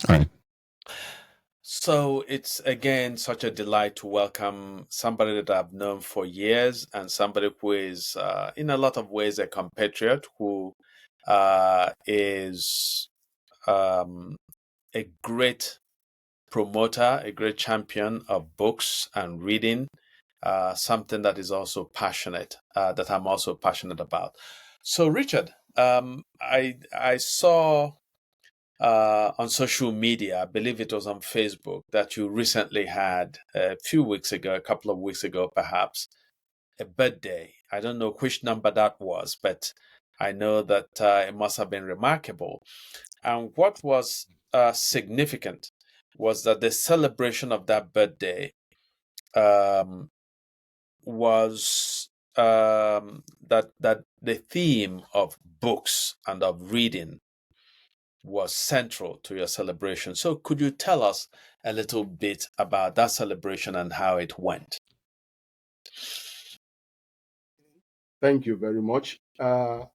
Right. So it's again such a delight to welcome somebody that I've known for years and somebody who is, in a lot of ways, a compatriot who is a great promoter, a great champion of books and reading, something that is also passionate, that I'm also passionate about. So, Richard, I saw on social media, I believe it was on Facebook, that you recently had a few weeks ago, a couple of weeks ago, perhaps, a birthday. I don't know which number that was, but I know that it must have been remarkable. And what was significant was that the celebration of that birthday um, was that the theme of books and of reading was central to your celebration. So, could you tell us a little bit about that celebration and how it went? Thank you very much. I,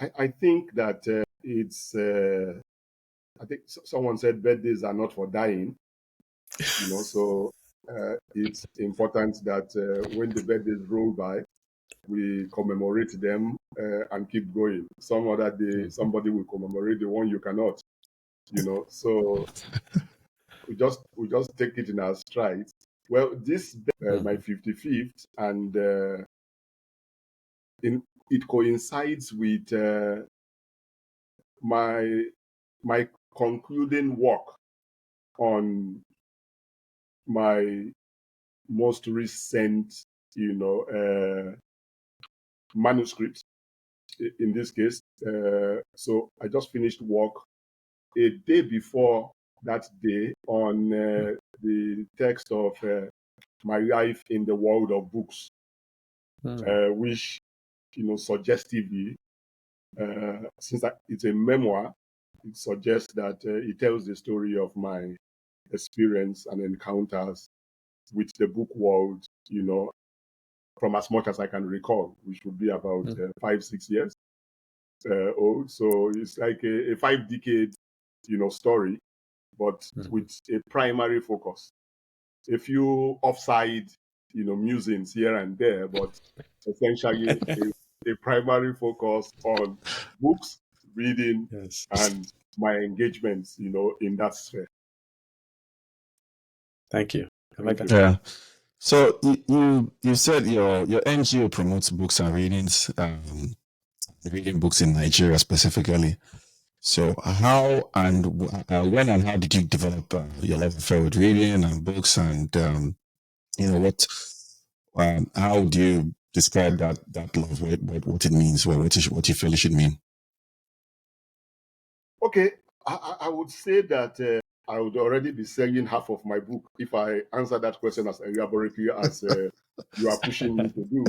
I think that it's. I think someone said birthdays are not for dying. So it's important that when the birthdays roll by, we commemorate them and keep going. Some other day, somebody will commemorate the one you cannot. So we just take it in our stride. Well, this my 55th, and it coincides with my my concluding work on my most recent, manuscript. In this case, so I just finished work a day before that day on the text of my life in the world of books, which suggestively, since it's a memoir, it suggests that it tells the story of my experience and encounters with the book world, from as much as I can recall, which would be about 5-6 years old. So it's like a 5-decade, story, but with a primary focus. A few offside, musings here and there, but essentially a primary focus on books, reading, Yes. and my engagements, in that sphere. Thank you. Thank you. Yeah. So you said your NGO promotes books and readings, reading books in Nigeria specifically. So how and when and how did you develop your love affair with reading and books, and what how do you describe that love, what it means, what you feel it should mean? Okay, I would say that I would already be selling half of my book if I answer that question as elaborately as you are pushing me to do.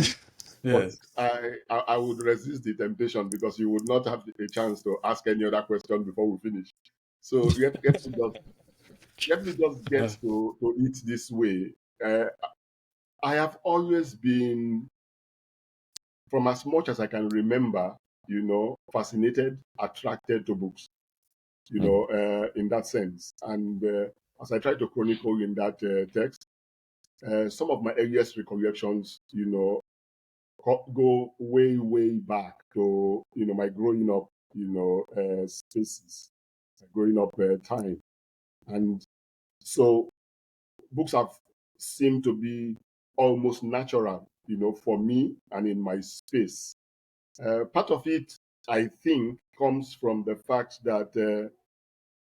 But Yes. I would resist the temptation because you would not have a chance to ask any other question before we finish. So let me just get to it this way. I have always been, from as much as I can remember, fascinated, attracted to books, in that sense. And as I try to chronicle in that text, some of my earliest recollections, go way, way back to, my growing up, spaces, growing up time. And so books have seemed to be almost natural, for me and in my space. Part of it, I think, comes from the fact that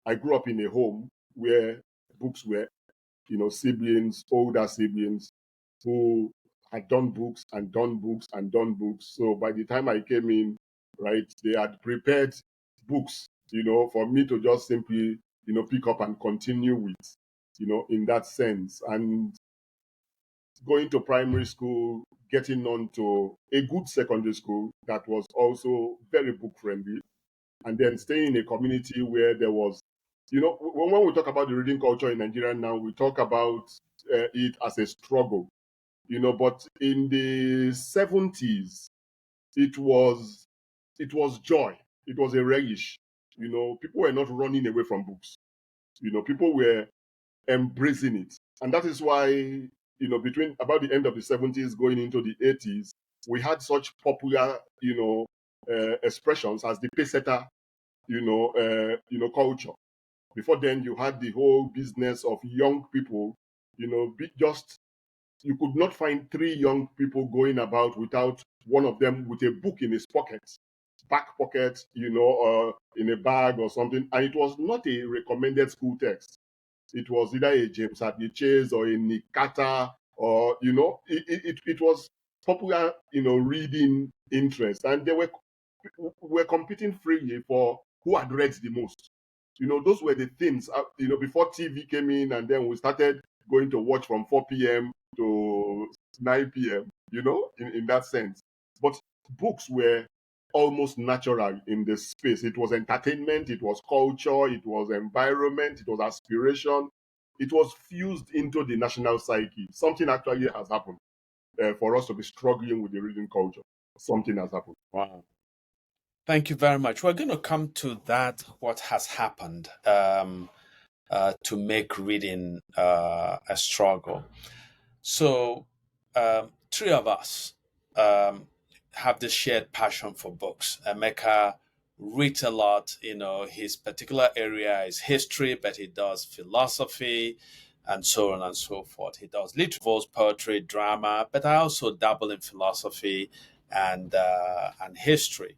I grew up in a home where books were, siblings, older siblings, who had done books and done books and done books. So by the time I came in, right, they had prepared books, for me to just simply, pick up and continue with, in that sense. And going to primary school, getting on to a good secondary school that was also very book friendly, and then staying in a community where there was, when we talk about the reading culture in Nigeria now, we talk about it as a struggle, but in the 70s, it was joy. It was a relish. people were not running away from books. People were embracing it. And that is why, between about the end of the 70s going into the 80s, we had such popular, expressions as the pacesetter, culture. Before then, you had the whole business of young people, you could not find three young people going about without one of them with a book in his pocket, back pocket, or in a bag or something. And it was not a recommended school text. It was either a James Hadley Chase or a Nick Carter, or it was popular, reading interest, and they were competing freely for who had read the most. Those were the things. Before TV came in, and then we started going to watch from 4 p.m. to 9 p.m. In that sense. But books were almost natural in the space. It was entertainment, it was culture, it was environment, it was aspiration. It was fused into the national psyche. Something actually has happened for us to be struggling with the reading culture. Something has happened. Wow. Thank you very much. We're going to come to that, what has happened to make reading a struggle. So, three of us have this shared passion for books. Emeka reads a lot. His particular area is history, but he does philosophy and so on and so forth. He does literature, poetry, drama, but I also dabble in philosophy and history.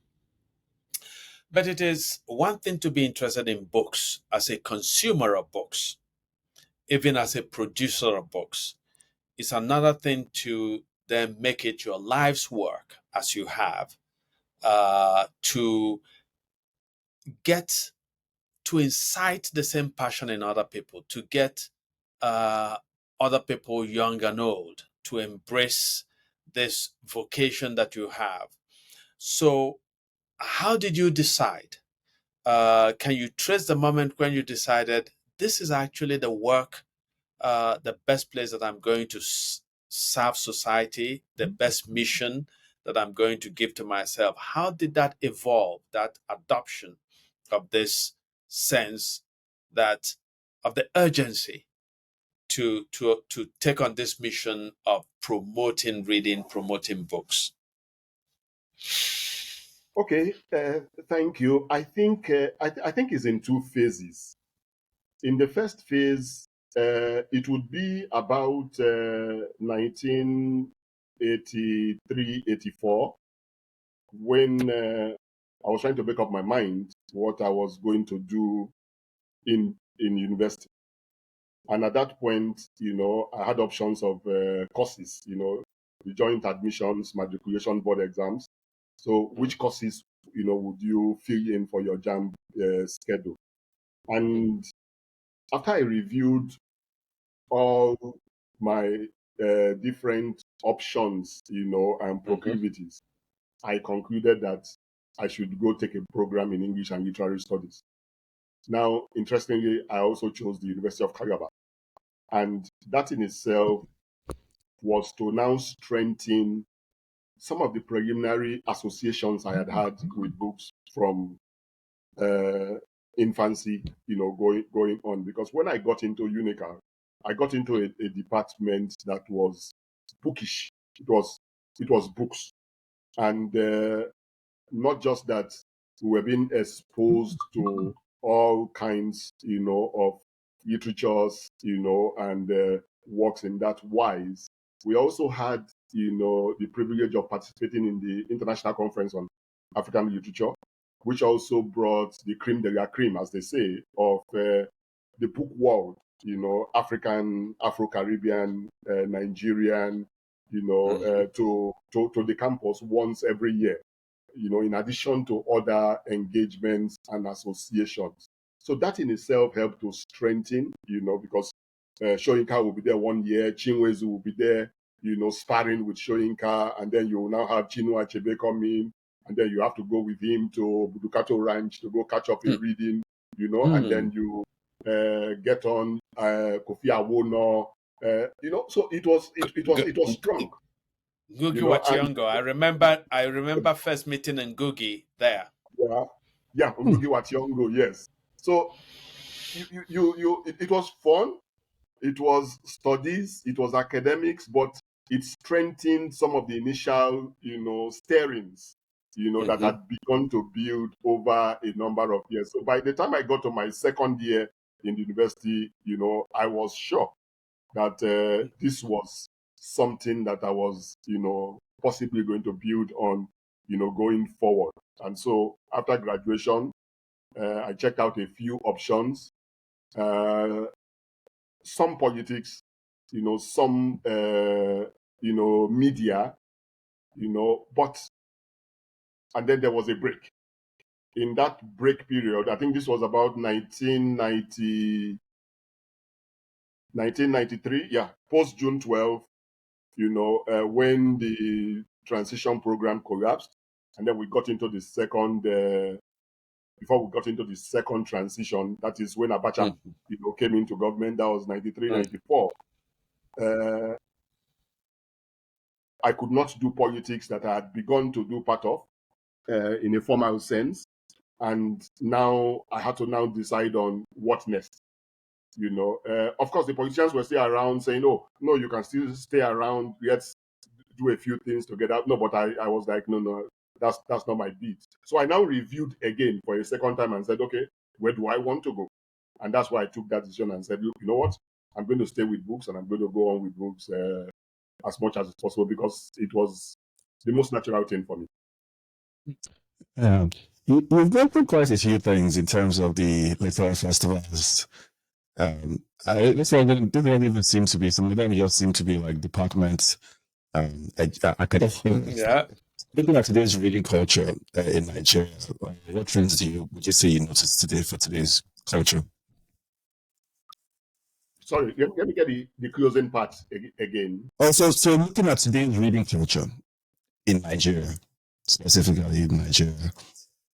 But it is one thing to be interested in books as a consumer of books, even as a producer of books. It's another thing to then make it your life's work, as you have, to get to incite the same passion in other people, to get other people, young and old, to embrace this vocation that you have. So, how did you decide? Can you trace the moment when you decided this is actually the work, the best place that I'm going to serve society, the best mission that I'm going to give to myself? How did that evolve, that adoption of this sense of the urgency to take on this mission of promoting reading, promoting books? Okay, thank you. I think I think it's in two phases. In the first phase, it would be about 1983, 84, when I was trying to make up my mind what I was going to do in university. And at that point, I had options of courses, the joint admissions, matriculation board exams. So which courses, would you fill in for your JAMB schedule? And after I reviewed all my different options, and proclivities, I concluded that I should go take a program in English and Literary Studies. Now, interestingly, I also chose the University of Calabar. And that in itself was to now strengthen some of the preliminary associations I had had with books from infancy, going on. Because when I got into UNICA, I got into a department that was bookish. It was books, and not just that, we were being exposed to all kinds, of literatures, and works in that wise. We also had, the privilege of participating in the International Conference on African Literature, which also brought the creme de la creme, as they say, of the book world, African, Afro-Caribbean, Nigerian, to the campus once every year, in addition to other engagements and associations. So that in itself helped to strengthen, because Shoyinka will be there 1 year, Chinwezu will be there, sparring with Shoyinka, and then you will now have Chinua Achebe come in, and then you have to go with him to Budukato Ranch to go catch up in reading, and then you get on Kofi Awono, so it was strong. Ngugi Wa Thiong'o. I remember first meeting in Ngugi there. Yeah, Yeah, Ngugi wa Thiong'o, yes. So it was fun. It was studies, it was academics, but it strengthened some of the initial, stirrings, that Mm-hmm. had begun to build over a number of years. So by the time I got to my second year in the university, I was sure that this was something that I was, possibly going to build on, going forward. And so after graduation, I checked out a few options. Some politics, some media, but and then there was a break. In that break period, I think this was about 1993, yeah, post June 12, when the transition program collapsed, and then we got into the second. Before we got into the second transition, that is when Abacha, Mm-hmm. came into government. That was 93, Mm-hmm. 94. I could not do politics that I had begun to do part of in a formal sense. And now I had to now decide on what next. Of course, the politicians were still around saying, "Oh, no, you can still stay around. Let's do a few things together." No, but I was like, no, that's not my beat. So I now reviewed again for a second time and said, okay, where do I want to go? And that's why I took that decision and said, look, you know what? I'm going to stay with books and I'm going to go on with books as much as possible because it was the most natural thing for me. Yeah. You've gone through quite a few things in terms of the literary festivals. This one didn't even seem to be, some of them just seem to be like departments, academic. Yeah. Looking at today's reading culture in Nigeria, what trends would you say you noticed today for today's culture? Sorry, let me get the closing part again. Also, so looking at today's reading culture in Nigeria, specifically in Nigeria,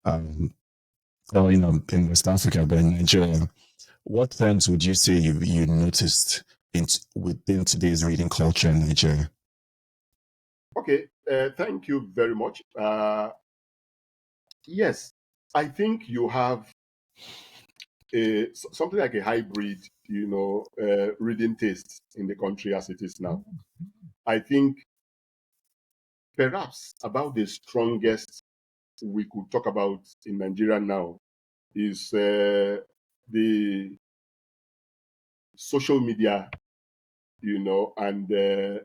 or in West Africa, but in Nigeria, what trends would you say you noticed within today's reading culture in Nigeria? Okay, thank you very much. Yes, I think you have something like a hybrid, reading taste in the country as it is now. I think perhaps about the strongest we could talk about in Nigeria now is the social media, and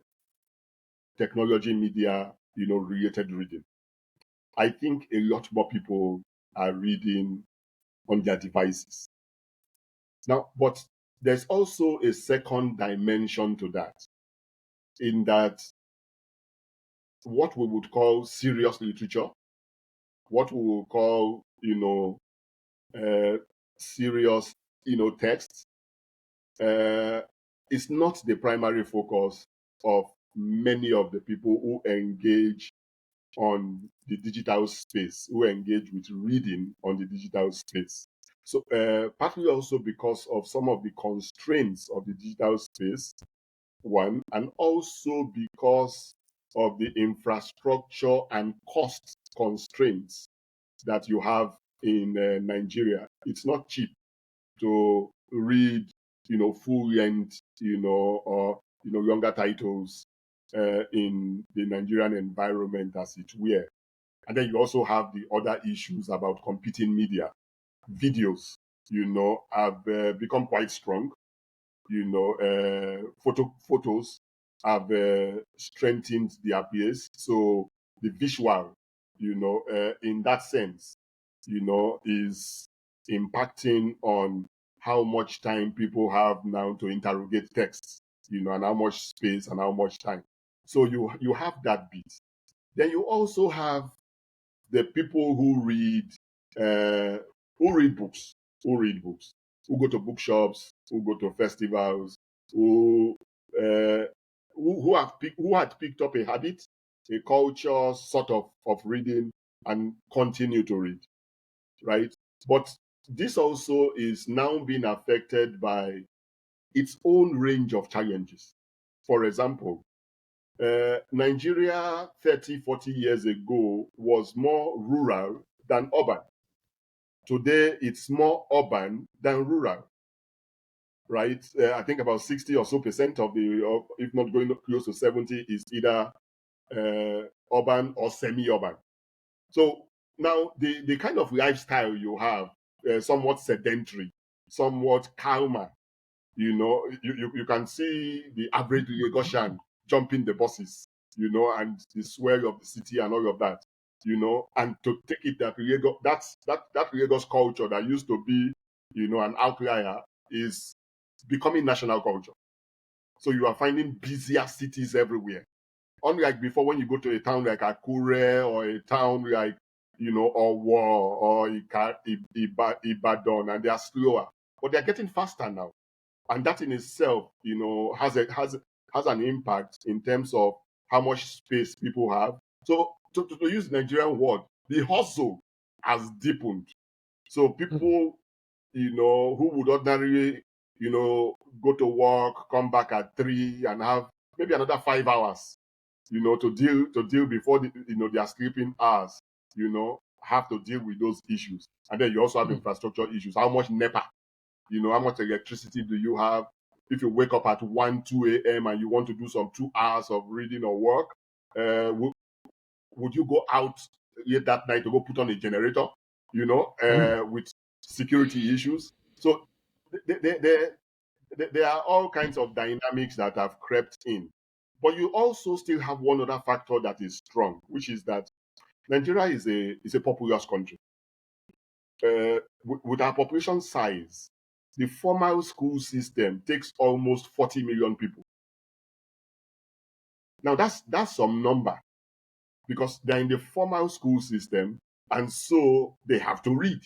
technology media, related reading. I think a lot more people are reading on their devices. Now, but there's also a second dimension to that, in that what we would call serious literature, what we will call, serious, texts, is not the primary focus of many of the people who engage on the digital space, who engage with reading on the digital space. So partly also because of some of the constraints of the digital space, one, and also because of the infrastructure and cost constraints that you have in Nigeria. It's not cheap to read, full length, or longer titles in the Nigerian environment, as it were. And then you also have the other issues about competing media. Videos, have become quite strong. Photos have strengthened their place. So the visual, in that sense, is impacting on how much time people have now to interrogate texts, and how much space and how much time. So you have that bit. Then you also have the people uh, books, who go to bookshops, who go to festivals, uh, who had picked up a habit, a culture sort of reading, and continue to read, right? But this also is now being affected by its own range of challenges. For example, Nigeria 30, 40 years ago was more rural than urban. Today, it's more urban than rural, right? I think about 60 or so percent of if not going close to 70, is either urban or semi-urban. So now the kind of lifestyle you have, somewhat sedentary, somewhat calmer, you can see the average Lagosian jumping the buses, and the swell of the city and all of that, and to take it that Lagos, that Lagos culture that used to be, an outlier, is becoming national culture. So you are finding busier cities everywhere. Unlike before, when you go to a town like Akure, or a town like, Owo or Ibadan, and they are slower, but they are getting faster now. And that in itself, has an impact in terms of how much space people have. So to use the Nigerian word, the hustle has deepened. So people, who would ordinarily, go to work, come back at 3, and have maybe another 5 hours, to deal before their sleeping hours, have to deal with those issues. And then you also have infrastructure issues. How much NEPA, how much electricity do you have? If you wake up at 1, 2 a.m. and you want to do some 2 hours of reading or work, would you go out late that night to go put on a generator, with security issues? So there are all kinds of dynamics that have crept in. But you also still have one other factor that is strong, which is that Nigeria is a populous country. With our population size, the formal school system takes almost 40 million people. Now that's some number, because they're in the formal school system, and so they have to read,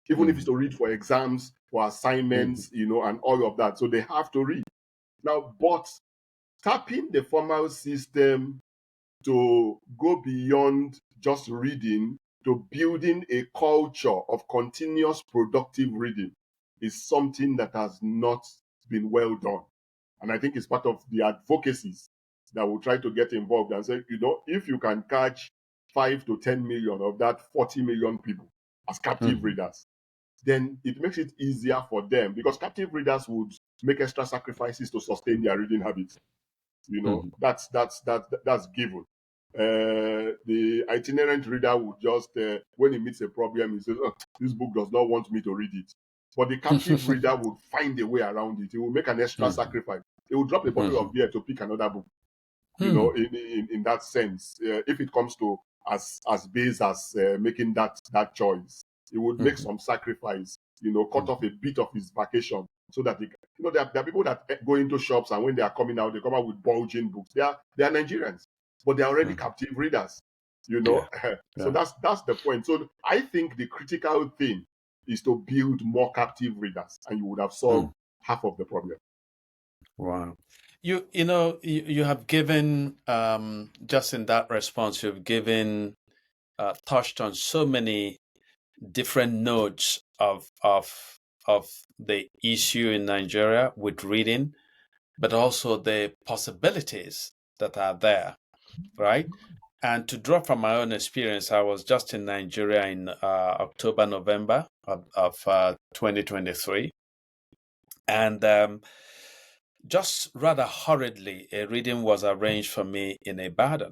even if it's to read for exams, for assignments, and all of that. So they have to read. Now, but tapping the formal system to go beyond just reading to building a culture of continuous productive reading is something that has not been well done. And I think it's part of the advocacies that will try to get involved and say, if you can catch 5 to 10 million of that 40 million people as captive readers, then it makes it easier for them, because captive readers would make extra sacrifices to sustain their reading habits. That's given. The itinerant reader would just, when he meets a problem, he says, "Oh, this book does not want me to read it." But the captive reader would find a way around it. He will make an extra sacrifice. He will drop a bottle of beer to pick another book. In that sense, if it comes to as base as making that choice, he would make some sacrifice. Cut off a bit of his vacation, so that there are people that go into shops, and when they are coming out, they come out with bulging books. They are Nigerians, but they are already captive readers. So that's the point. So I think the critical thing is to build more captive readers, and you would have solved half of the problem. Wow. You have given, just in that response, you've given, touched on so many different nodes of the issue in Nigeria with reading, but also the possibilities that are there, right? And to draw from my own experience, I was just in Nigeria in October, November of 2023. And just rather hurriedly, a reading was arranged for me in Ibadan.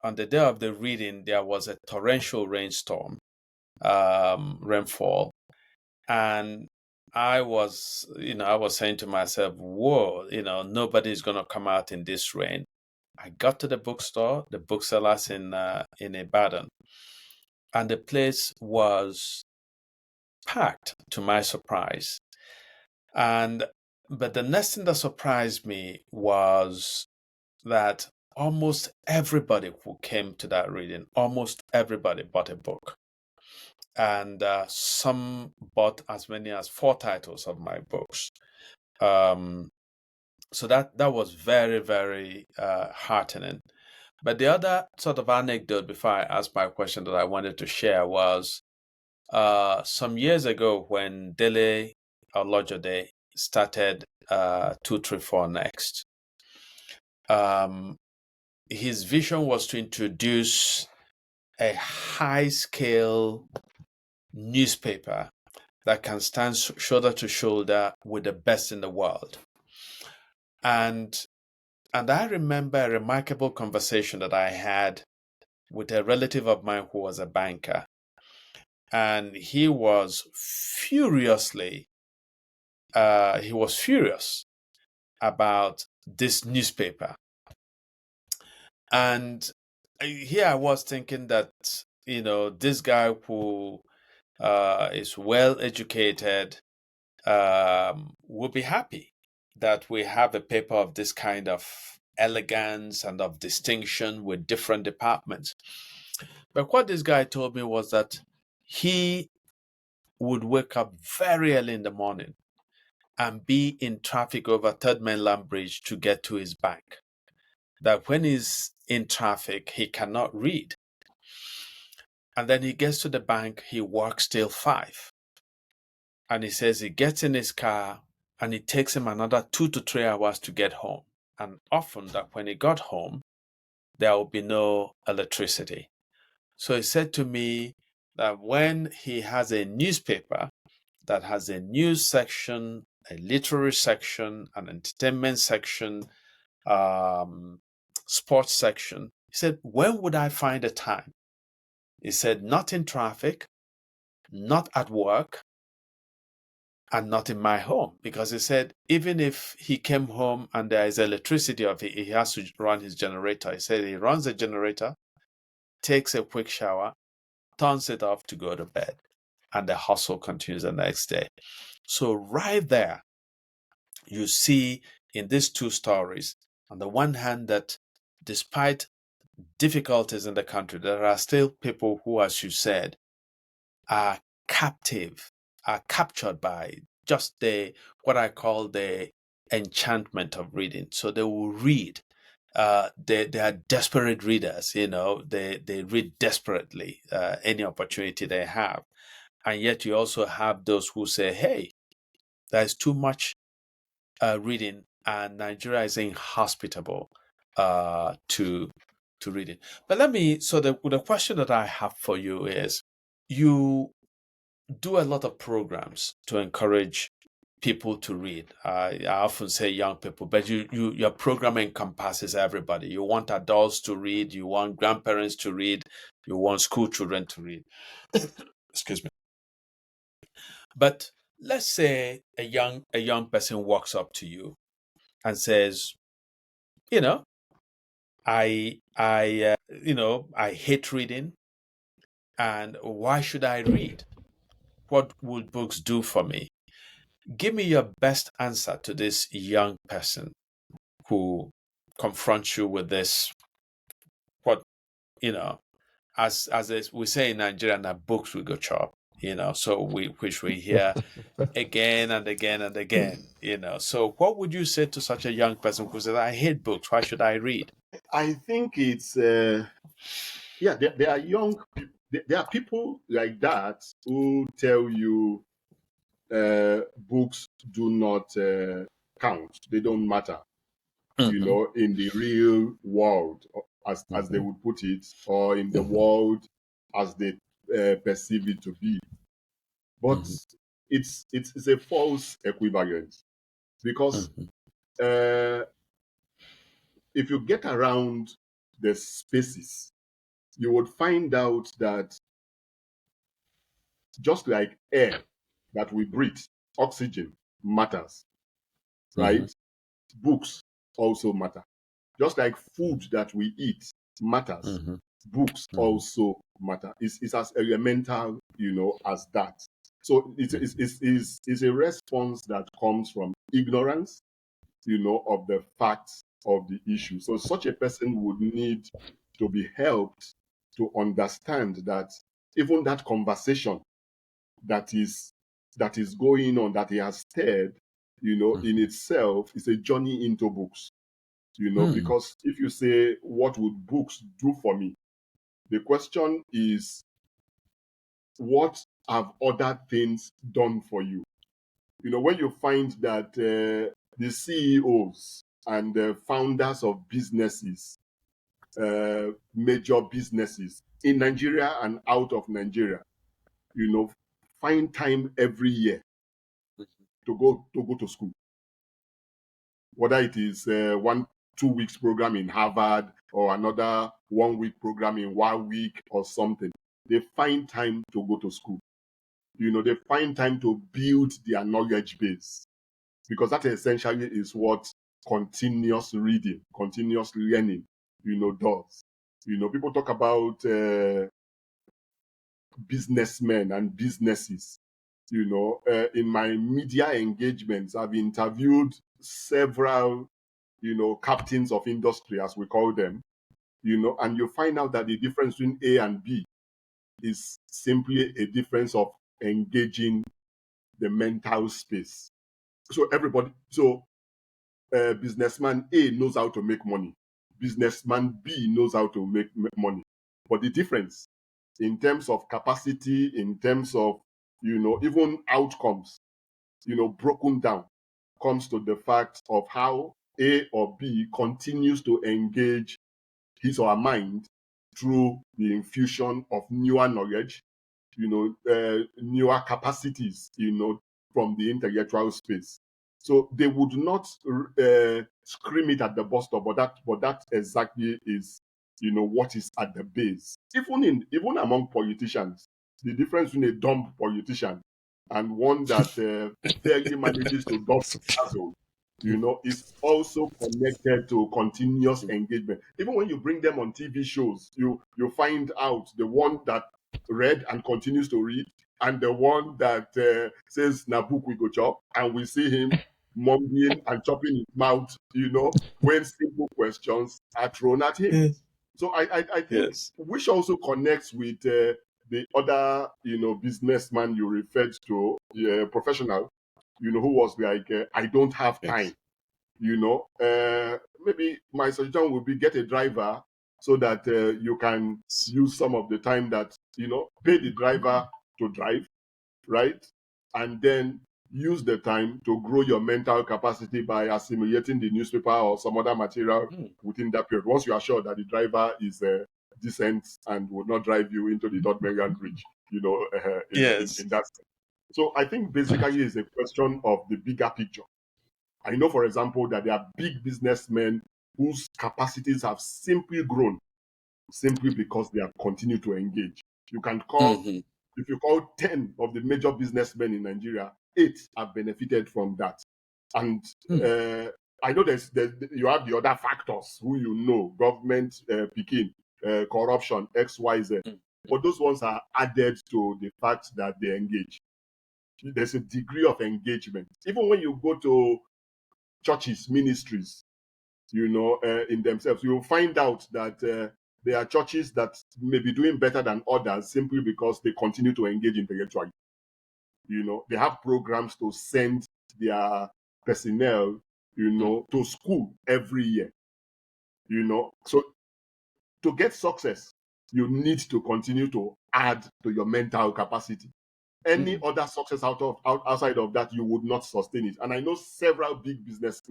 On the day of the reading, there was a torrential rainstorm, rainfall. And I was saying to myself, whoa, nobody's going to come out in this rain. I got to the bookstore, the booksellers in Ibadan, and the place was packed, to my surprise. But the next thing that surprised me was that almost everybody who came to that reading, almost everybody bought a book. And some bought as many as 4 titles of my books. So that was very, very heartening. But the other sort of anecdote before I ask my question that I wanted to share was some years ago when Dele Olojode started 234 Next. His vision was to introduce a high-scale newspaper that can stand shoulder to shoulder with the best in the world. And I remember a remarkable conversation that I had with a relative of mine who was a banker. And he was furious about this newspaper. And here I was thinking that, this guy who is well educated will be happy that we have a paper of this kind of elegance and of distinction with different departments. But what this guy told me was that he would wake up very early in the morning and be in traffic over Third Mainland Bridge to get to his bank. That when he's in traffic, he cannot read. And then he gets to the bank, he works till 5. And he says he gets in his car and it takes him another 2 to 3 hours to get home. And often that when he got home, there will be no electricity. So he said to me that when he has a newspaper that has a news section, a literary section, an entertainment section, sports section, he said, when would I find the time? He said, not in traffic, not at work, and not in my home. Because he said, even if he came home and there is electricity, he has to run his generator. He said he runs the generator, takes a quick shower, turns it off to go to bed, and the hustle continues the next day. So right there, you see in these two stories, on the one hand, that despite difficulties in the country, there are still people who, as you said, are captured by just what I call the enchantment of reading. So they will read. They are desperate readers, they read desperately any opportunity they have. And yet you also have those who say, hey, there's too much reading, and Nigeria is inhospitable to reading. But the question that I have for you is, you do a lot of programs to encourage people to read. I often say young people, but your program encompasses everybody. You want adults to read, you want grandparents to read, you want school children to read. Excuse me. But let's say a young person walks up to you and says, I hate reading, and why should I read? What would books do for me? Give me your best answer to this young person who confronts you with this, as we say in Nigeria, that books will go chop, so which we hear again and again and again, So what would you say to such a young person who says, I hate books, why should I read? I think it's there are young people. There are people like that who tell you books do not count. They don't matter. In the real world, as they would put it, or in the world as they perceive it to be. But it's a false equivalence, because if you get around the spaces, you would find out that just like air that we breathe, oxygen matters, right? Books also matter. Just like food that we eat matters, books also matter. It's as elemental, as that. So it's a response that comes from ignorance, of the facts of the issue. So such a person would need to be helped to understand that even that conversation that is going on, that he has stirred, in itself is a journey into books. Because if you say, what would books do for me? The question is, what have other things done for you? When you find that the CEOs and the founders of businesses, major businesses in Nigeria and out of Nigeria, find time every year to go to school, whether it is 1-2 weeks program in Harvard or another 1 week program in 1 week or something. They find time to go to school. They find time to build their knowledge base, because that essentially is what continuous reading, continuous learning, does. People talk about businessmen and businesses. In my media engagements, I've interviewed several, captains of industry, as we call them, and you find out that the difference between A and B is simply a difference of engaging the mental space. So businessman A knows how to make money. Businessman B knows how to make money. But the difference in terms of capacity, in terms of, even outcomes, broken down, comes to the fact of how A or B continues to engage his or her mind through the infusion of newer knowledge, newer capacities, from the intellectual space. So they would not scream it at the bus stop, but that exactly is, what is at the base. Even among politicians, the difference between a dumb politician and one that barely manages to dazzle, is also connected to continuous engagement. Even when you bring them on TV shows, you find out the one that read and continues to read, and the one that says na book we go chop, and we see him mumbling and chopping his mouth, when simple questions are thrown at him. So I think which also connects with the other, businessman you referred to, professional, who was like, I don't have time. Maybe my suggestion would be get a driver so that you can use some of the time that, pay the driver to drive, right? And then use the time to grow your mental capacity by assimilating the newspaper or some other material within that period. Once you are sure that the driver is decent and will not drive you into the Dot Marian Bridge, in that sense. So I think basically it's a question of the bigger picture. I know, for example, that there are big businessmen whose capacities have simply grown simply because they have continued to engage. You can call, if you call 10 of the major businessmen in Nigeria, 8 have benefited from that. And I know you have the other factors who government, picking, corruption, XYZ. But those ones are added to the fact that they engage. There's a degree of engagement. Even when you go to churches, ministries, in themselves, you'll find out that there are churches that may be doing better than others simply because they continue to engage intellectually. They have programs to send their personnel, to school every year. So to get success, you need to continue to add to your mental capacity. Any other success outside of that, you would not sustain it. And I know several big business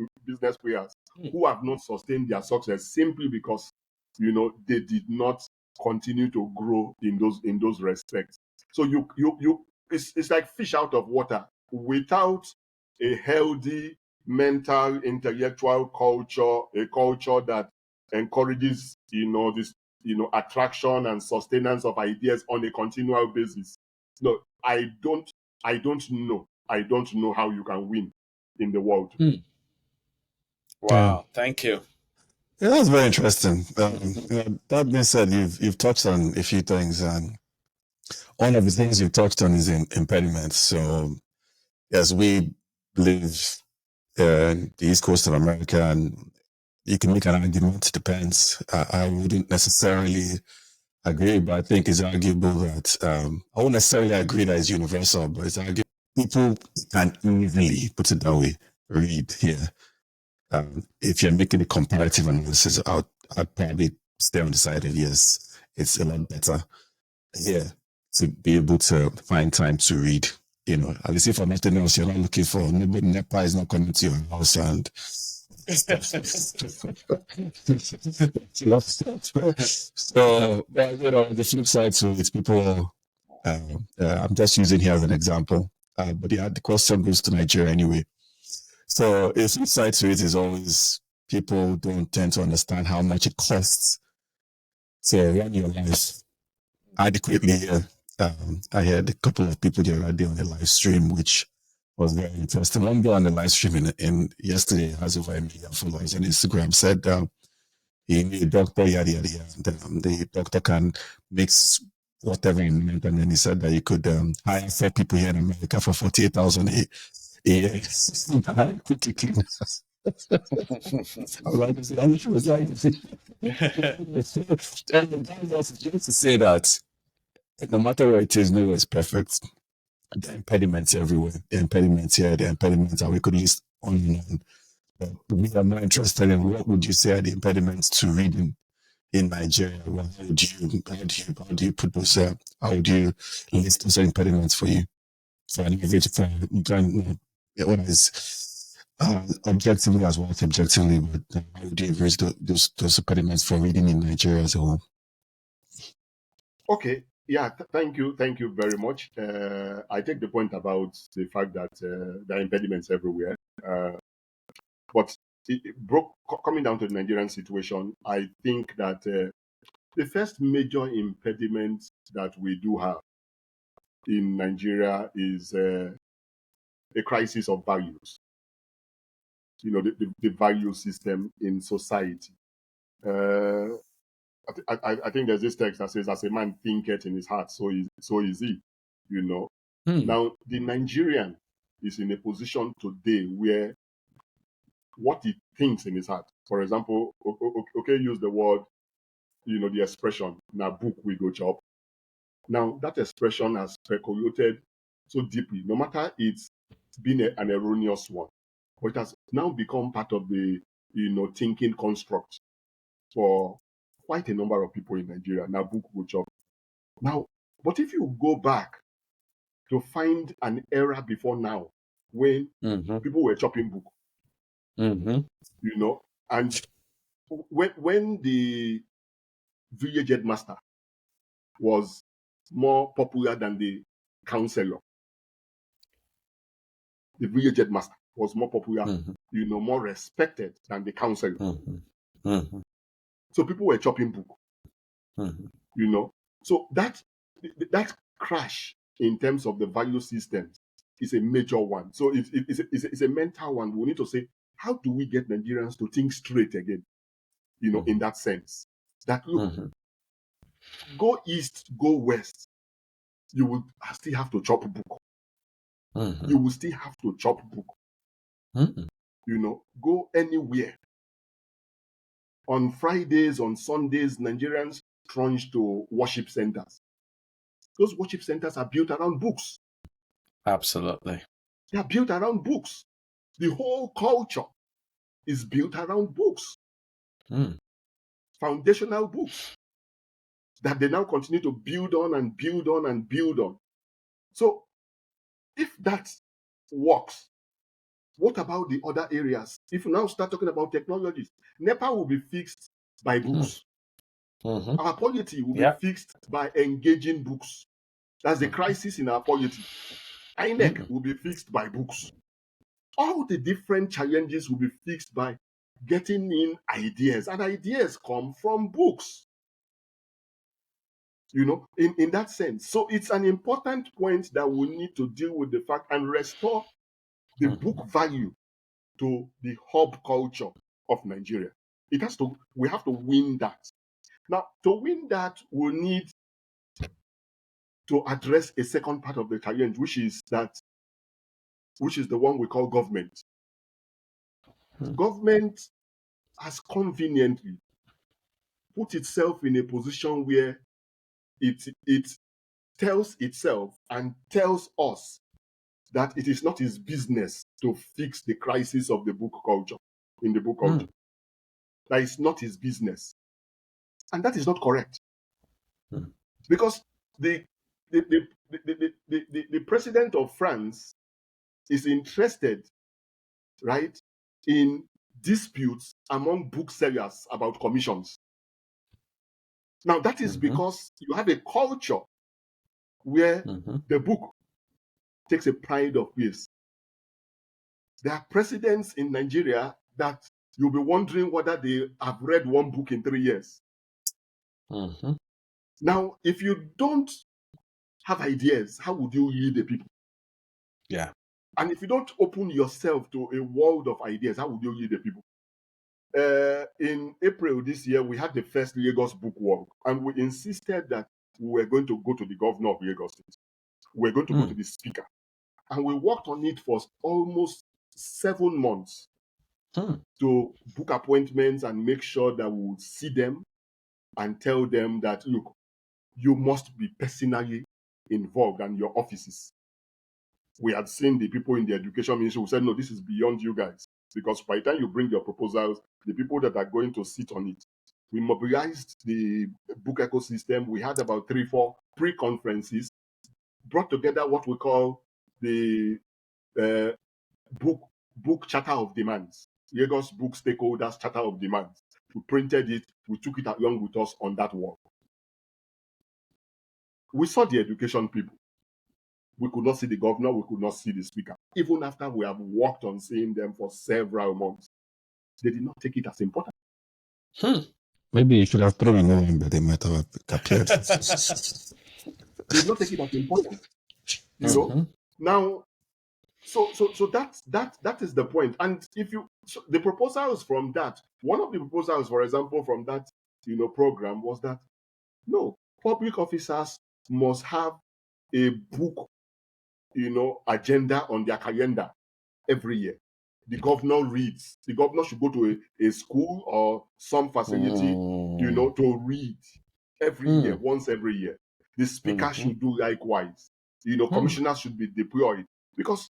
players who have not sustained their success simply because, they did not continue to grow in those respects. So it's like fish out of water. Without a healthy mental, intellectual culture, a culture that encourages, this, attraction and sustenance of ideas on a continual basis. No, I don't know how you can win in the world. Wow, thank you. Yeah, that's very interesting. That being said, you've touched on a few things, and one of the things you've touched on is impediments. So, as we live the East Coast of America, and you can make an argument, it depends. I wouldn't necessarily agree, but I think it's arguable that I won't necessarily agree that it's universal, but it's arguable people can easily, put it that way, read here. If you're making a comparative analysis, I'd probably stay on the side of yes, it's a lot better here to be able to find time to read. At least if for nothing else, you're not looking for nobody. NEPA is not coming to your house and so, but the flip side to it, people I'm just using here as an example, but yeah, the question goes to Nigeria anyway. So a flip side to it is always people don't tend to understand how much it costs to run your life adequately here. I had a couple of people the other day on the live stream, which was very interesting. One girl on the live stream in yesterday has over 1 million followers on Instagram said he knew a doctor, yada yada yada. And, the doctor can mix whatever in it, and then he said that you could hire 4 people here in America for 48,000 a year. Quickly clean. I was like, she was like, just to say that no matter where it is, nowhere is perfect. The impediments everywhere. The impediments here, the impediments, and we could list on and on. But we are more interested in what would you say are the impediments to reading in Nigeria? Well, how do you put those? How do you list those impediments for you? For an average, for what is objectively as well as subjectively, but how do you raise those impediments for reading in Nigeria as a whole? Okay. Yeah, thank you very much. I take the point about the fact that there are impediments everywhere. But coming down to the Nigerian situation, I think that the first major impediment that we do have in Nigeria is a crisis of values. You know, the value system in society. I think there's this text that says, "As a man thinketh in his heart, so is he." You know. Now, the Nigerian is in a position today where what he thinks in his heart, for example, okay, use the word, the expression, "na book we go chop." Now, that expression has percolated so deeply, no matter it's been an erroneous one, but it has now become part of the, thinking construct for quite a number of people in Nigeria. Now, book go chop. Now, but if you go back to find an era before now when people were chopping book, and when the village headmaster was more popular than the counselor, the village headmaster was more popular, more respected than the counselor. So people were chopping book, So that crash in terms of the value system is a major one. So it's a mental one. We need to say, how do we get Nigerians to think straight again? In that sense, that look, go east, go west, you will still have to chop book. You will still have to chop book. Go anywhere. On Fridays, on Sundays, Nigerians trudge to worship centers. Those worship centers are built around books. Absolutely. They are built around books. The whole culture is built around books. Foundational books that they now continue to build on and build on and build on. So if that works, what about the other areas? If you now start talking about technologies, NEPA will be fixed by books. Our polity will be fixed by engaging books. That's the crisis in our polity. INEC will be fixed by books. All the different challenges will be fixed by getting in ideas, and ideas come from books. In that sense. So it's an important point that we need to deal with the fact and restore the book value to the hub culture of Nigeria. We have to win that. Now, to win that, we need to address a second part of the challenge, which is the one we call government. Government has conveniently put itself in a position where it tells itself and tells us that it is not its business to fix the crisis of the book culture, in the book culture. That is not his business. And that is not correct. Because the president of France is interested, right, in disputes among booksellers about commissions. Now, that is because you have a culture where the book takes a pride of place. There are presidents in Nigeria that you'll be wondering whether they have read one book in 3 years. Now, if you don't have ideas, how would you lead the people? Yeah. And if you don't open yourself to a world of ideas, how would you lead the people? In April this year, we had the first Lagos book walk, and we insisted that we were going to go to the governor of Lagos State. We were going to go to the speaker. And we worked on it for almost 7 months to book appointments and make sure that we would see them and tell them that, look, you must be personally involved and your offices. We had seen the people in the education ministry who said, no, this is beyond you guys. Because by the time you bring your proposals, the people that are going to sit on it, we mobilized the book ecosystem. We had about 3-4 pre-conferences, brought together what we call the book charter of demands, Lagos Book Stakeholders Charter of Demands. We printed it, we took it along with us on that walk. We saw the education people. We could not see the governor, we could not see the speaker. Even after we have worked on seeing them for several months, they did not take it as important. Maybe you should have thrown another one, but they might have appeared. They did not take it as important. You know? Now, so that is the point. And if you the proposals from that, one of the proposals, for example, from that program was that no, public officers must have a book agenda on their calendar every year. The governor reads. The governor should go to a school or some facility, to read every year, once every year. The speaker should do likewise. Commissioners should be deployed, because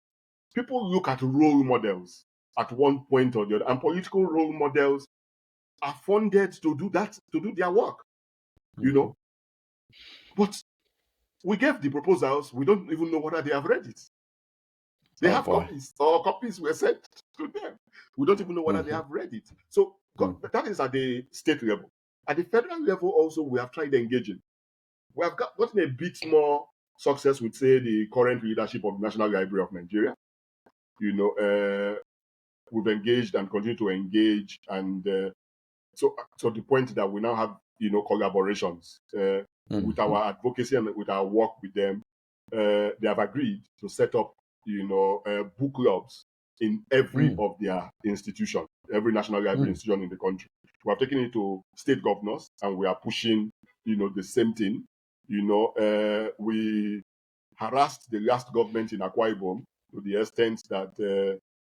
people look at role models at one point or the other, and political role models are funded to do that, to do their work. But we gave the proposals, we don't even know whether they have read it. They have copies, or copies were sent to them. We don't even know whether they have read it. So that is at the state level. At the federal level also, we have tried engaging. We have gotten a bit more success with, say, the current leadership of the National Library of Nigeria. We've engaged and continue to engage, and so the point that we now have collaborations with our advocacy and with our work with them. They have agreed to set up book clubs in every of their institutions, every national library institution in the country. We have taken it to state governors, and we are pushing the same thing. We harassed the last government in Akwa Ibom to the extent that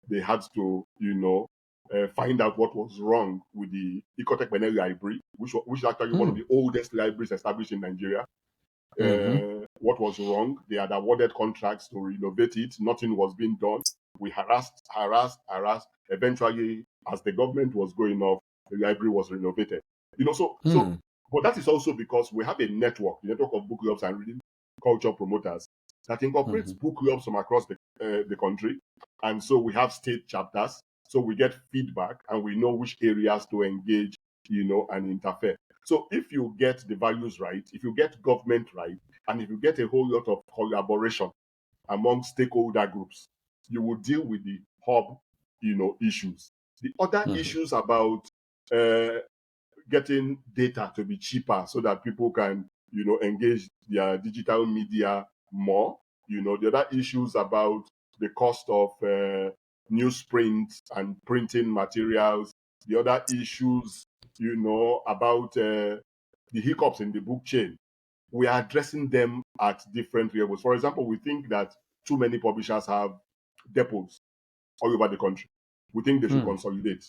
they had to find out what was wrong with the Ecotech Benin Library, which is actually one of the oldest libraries established in Nigeria. What was wrong? They had awarded contracts to renovate it. Nothing was being done. We harassed. Eventually, as the government was going off, the library was renovated. But that is also because we have a network of book clubs and reading culture promoters that incorporates book clubs from across the country. And so we have state chapters. So we get feedback and we know which areas to engage, and interfere. So if you get the values right, if you get government right, and if you get a whole lot of collaboration among stakeholder groups, you will deal with the hub, issues. The other issues about getting data to be cheaper so that people can, engage their digital media more. The other issues about the cost of newsprint and printing materials. The other issues, about the hiccups in the book chain. We are addressing them at different levels. For example, we think that too many publishers have depots all over the country. We think they should consolidate,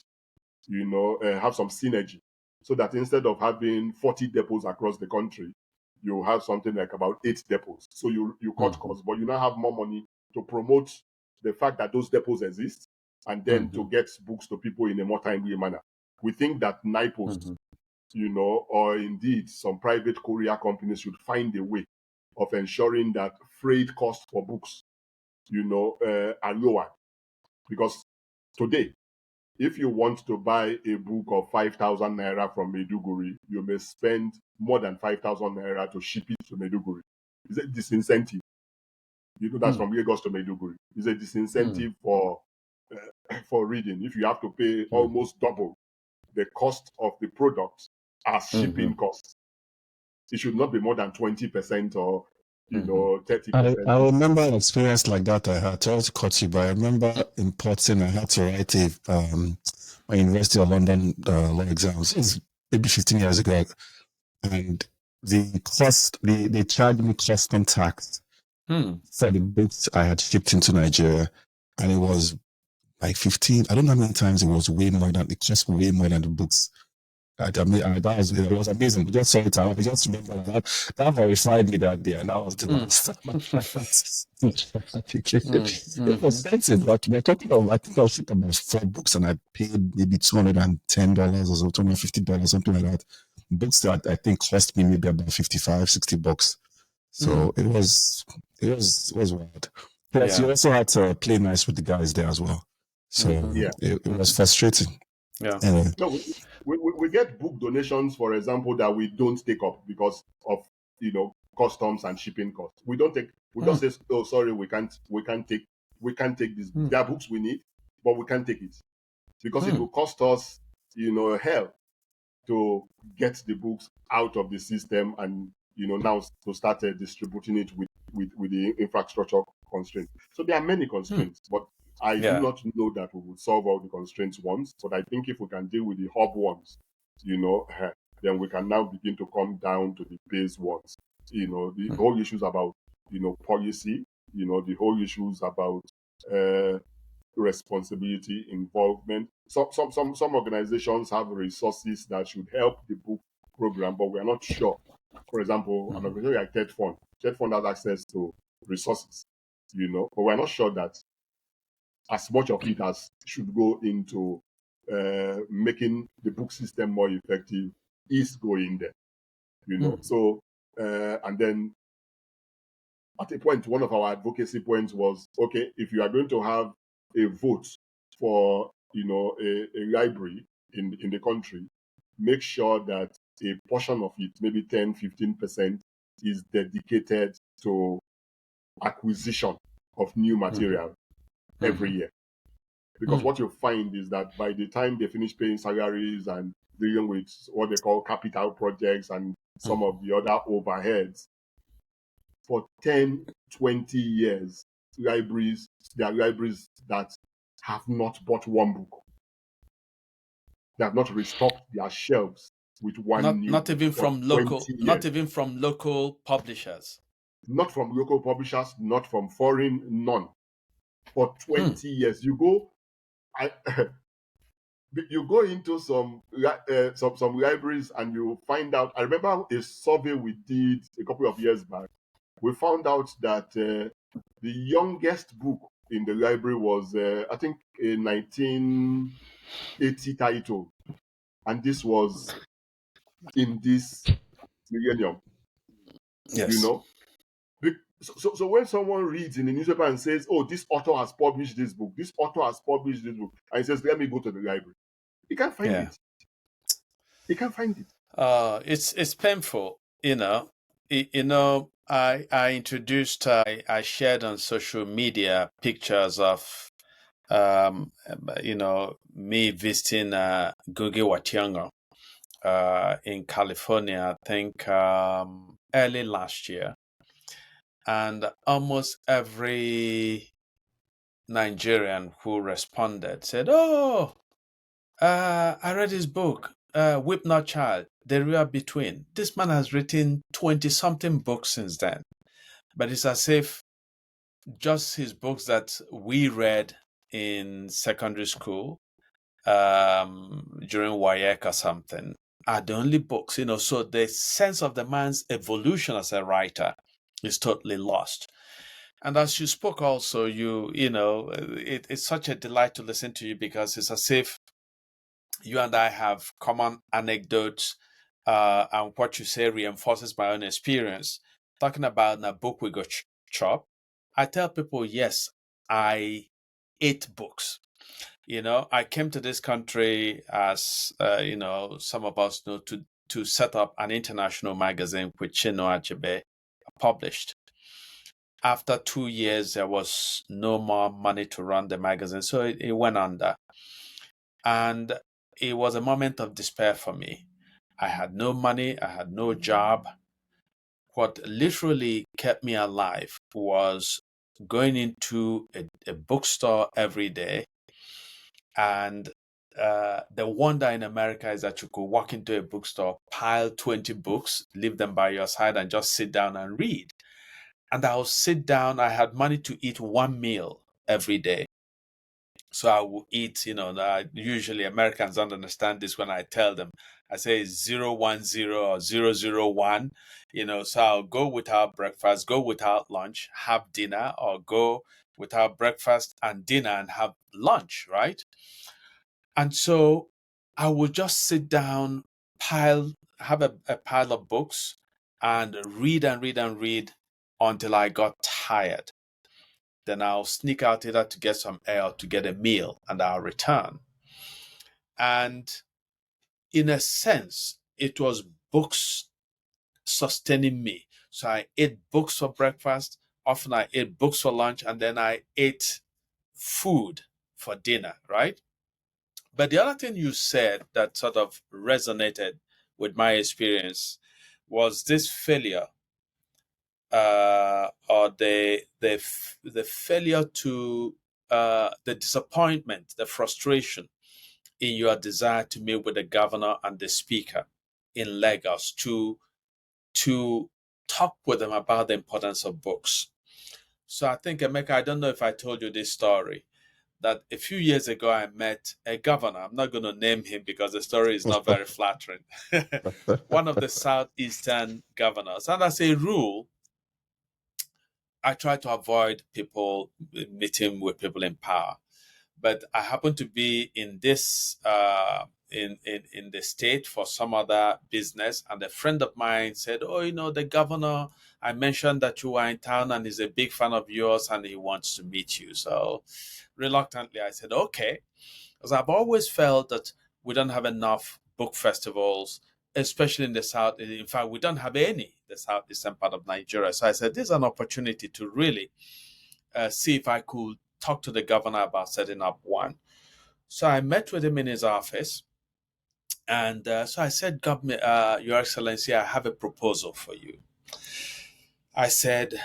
have some synergy, so that instead of having 40 depots across the country, you have something like about 8 depots. So you cut costs, but you now have more money to promote the fact that those depots exist, and then to get books to people in a more timely manner. We think that NIPOST, or indeed some private courier companies should find a way of ensuring that freight costs for books, are lower. Because today, if you want to buy a book of 5,000 naira from Maiduguri, you may spend more than 5,000 naira to ship it to Maiduguri. It's a disincentive. That's from Lagos to Maiduguri. It's a disincentive for reading. If you have to pay almost double the cost of the product as shipping costs, it should not be more than 20% or 30%. I remember an experience like that I had. Sorry to cut you, but I remember importing. I had to write my University of London law exams. It's maybe 15 years ago, and the cost they charged me custom tax for the books I had shipped into Nigeria, and it was like 15. I don't know how many times it was way more than it cost way more than the books. It was amazing. Just saw it out. I just remember that verified me that day, and that was the last time. It was expensive, but we're talking of, I think I was shipping about 4 books, and I paid maybe $210 or so, $250, something like that. Books that I think cost me maybe about $55-$60. So it was wild. Plus, you also had to play nice with the guys there as well. So it was frustrating. Yeah. Anyway. No, we get book donations, for example, that we don't take up because of customs and shipping costs. We don't take. We don't say, "Oh, sorry, we can't take this." There are books we need, but we can't take it because it will cost us, hell to get the books out of the system and now to start distributing it with the infrastructure constraints. So there are many constraints, but I do not know that we will solve all the constraints once, but I think if we can deal with the hub ones, then we can now begin to come down to the base ones. The whole issues about, policy, the whole issues about responsibility, involvement. Some organizations have resources that should help the book program, but we are not sure. For example, an organization like TED Fund has access to resources, but we're not sure that as much of it as should go into making the book system more effective is going there, So, and then at a point, one of our advocacy points was, okay, if you are going to have a vote for, a library in the country, make sure that a portion of it, maybe 10-15%, is dedicated to acquisition of new material every year. Because what you find is that by the time they finish paying salaries and dealing with what they call capital projects and some of the other overheads, for 10-20 years, there are libraries that have not bought one book. They have not restocked their shelves with one new not even book from local publishers. Not from local publishers, not from foreign, none. For 20 years, you go into some libraries and you find out. I remember a survey we did a couple of years back. We found out that the youngest book in the library was, I think, a 1980 title, and this was in this millennium. Yes. So when someone reads in the newspaper and says, "Oh, this author has published this book," and he says, "Let me go to the library," he can't find it. He can't find it. It's painful, I introduced, I shared on social media pictures of, me visiting Guge Wationgo in California, I think early last year. And almost every Nigerian who responded said, "Oh, I read his book, Whip Not Child, The Real Between. This man has written 20-something books since then." But it's as if just his books that we read in secondary school during WAEC or something are the only books, so the sense of the man's evolution as a writer is totally lost. And as you spoke also, it's such a delight to listen to you because it's as if you and I have common anecdotes, and what you say reinforces my own experience. Talking about in a book we got chop, I tell people, yes, I ate books. I came to this country as, some of us know, to set up an international magazine with Chinua Achebe, published. After 2 years, there was no more money to run the magazine, so it went under. And it was a moment of despair for me. I had no money, I had no job. What literally kept me alive was going into a bookstore every day. And the wonder in America is that you could walk into a bookstore, pile 20 books, leave them by your side, and just sit down and read. And I'll sit down. I had money to eat one meal every day. So I will eat, usually Americans don't understand this when I tell them. I say 010 or 001, so I'll go without breakfast, go without lunch, have dinner, or go without breakfast and dinner and have lunch, right? And so I would just sit down, have a pile of books and read and read and read until I got tired. Then I'll sneak out either to get some air or to get a meal, and I'll return. And in a sense, it was books sustaining me. So I ate books for breakfast, often I ate books for lunch, and then I ate food for dinner, right? But the other thing you said that sort of resonated with my experience was this failure, or the failure to the disappointment, the frustration in your desire to meet with the governor and the speaker in Lagos to talk with them about the importance of books. So I think, Emeka, I don't know if I told you this story, that a few years ago I met a governor. I'm not going to name him because the story is not very flattering. One of the southeastern governors. And as a rule, I try to avoid meeting with people in power. But I happen to be in this in the state for some other business, and a friend of mine said, "Oh, the governor. I mentioned that you were in town, and he's a big fan of yours, and he wants to meet you." So, reluctantly, I said, "Okay," because I've always felt that we don't have enough book festivals, especially in the south. In fact, we don't have any the southeastern part of Nigeria. So I said, "This is an opportunity to really see if I could talk to the governor about setting up one." So I met with him in his office. And so I said, "Government, Your Excellency, I have a proposal for you." I said,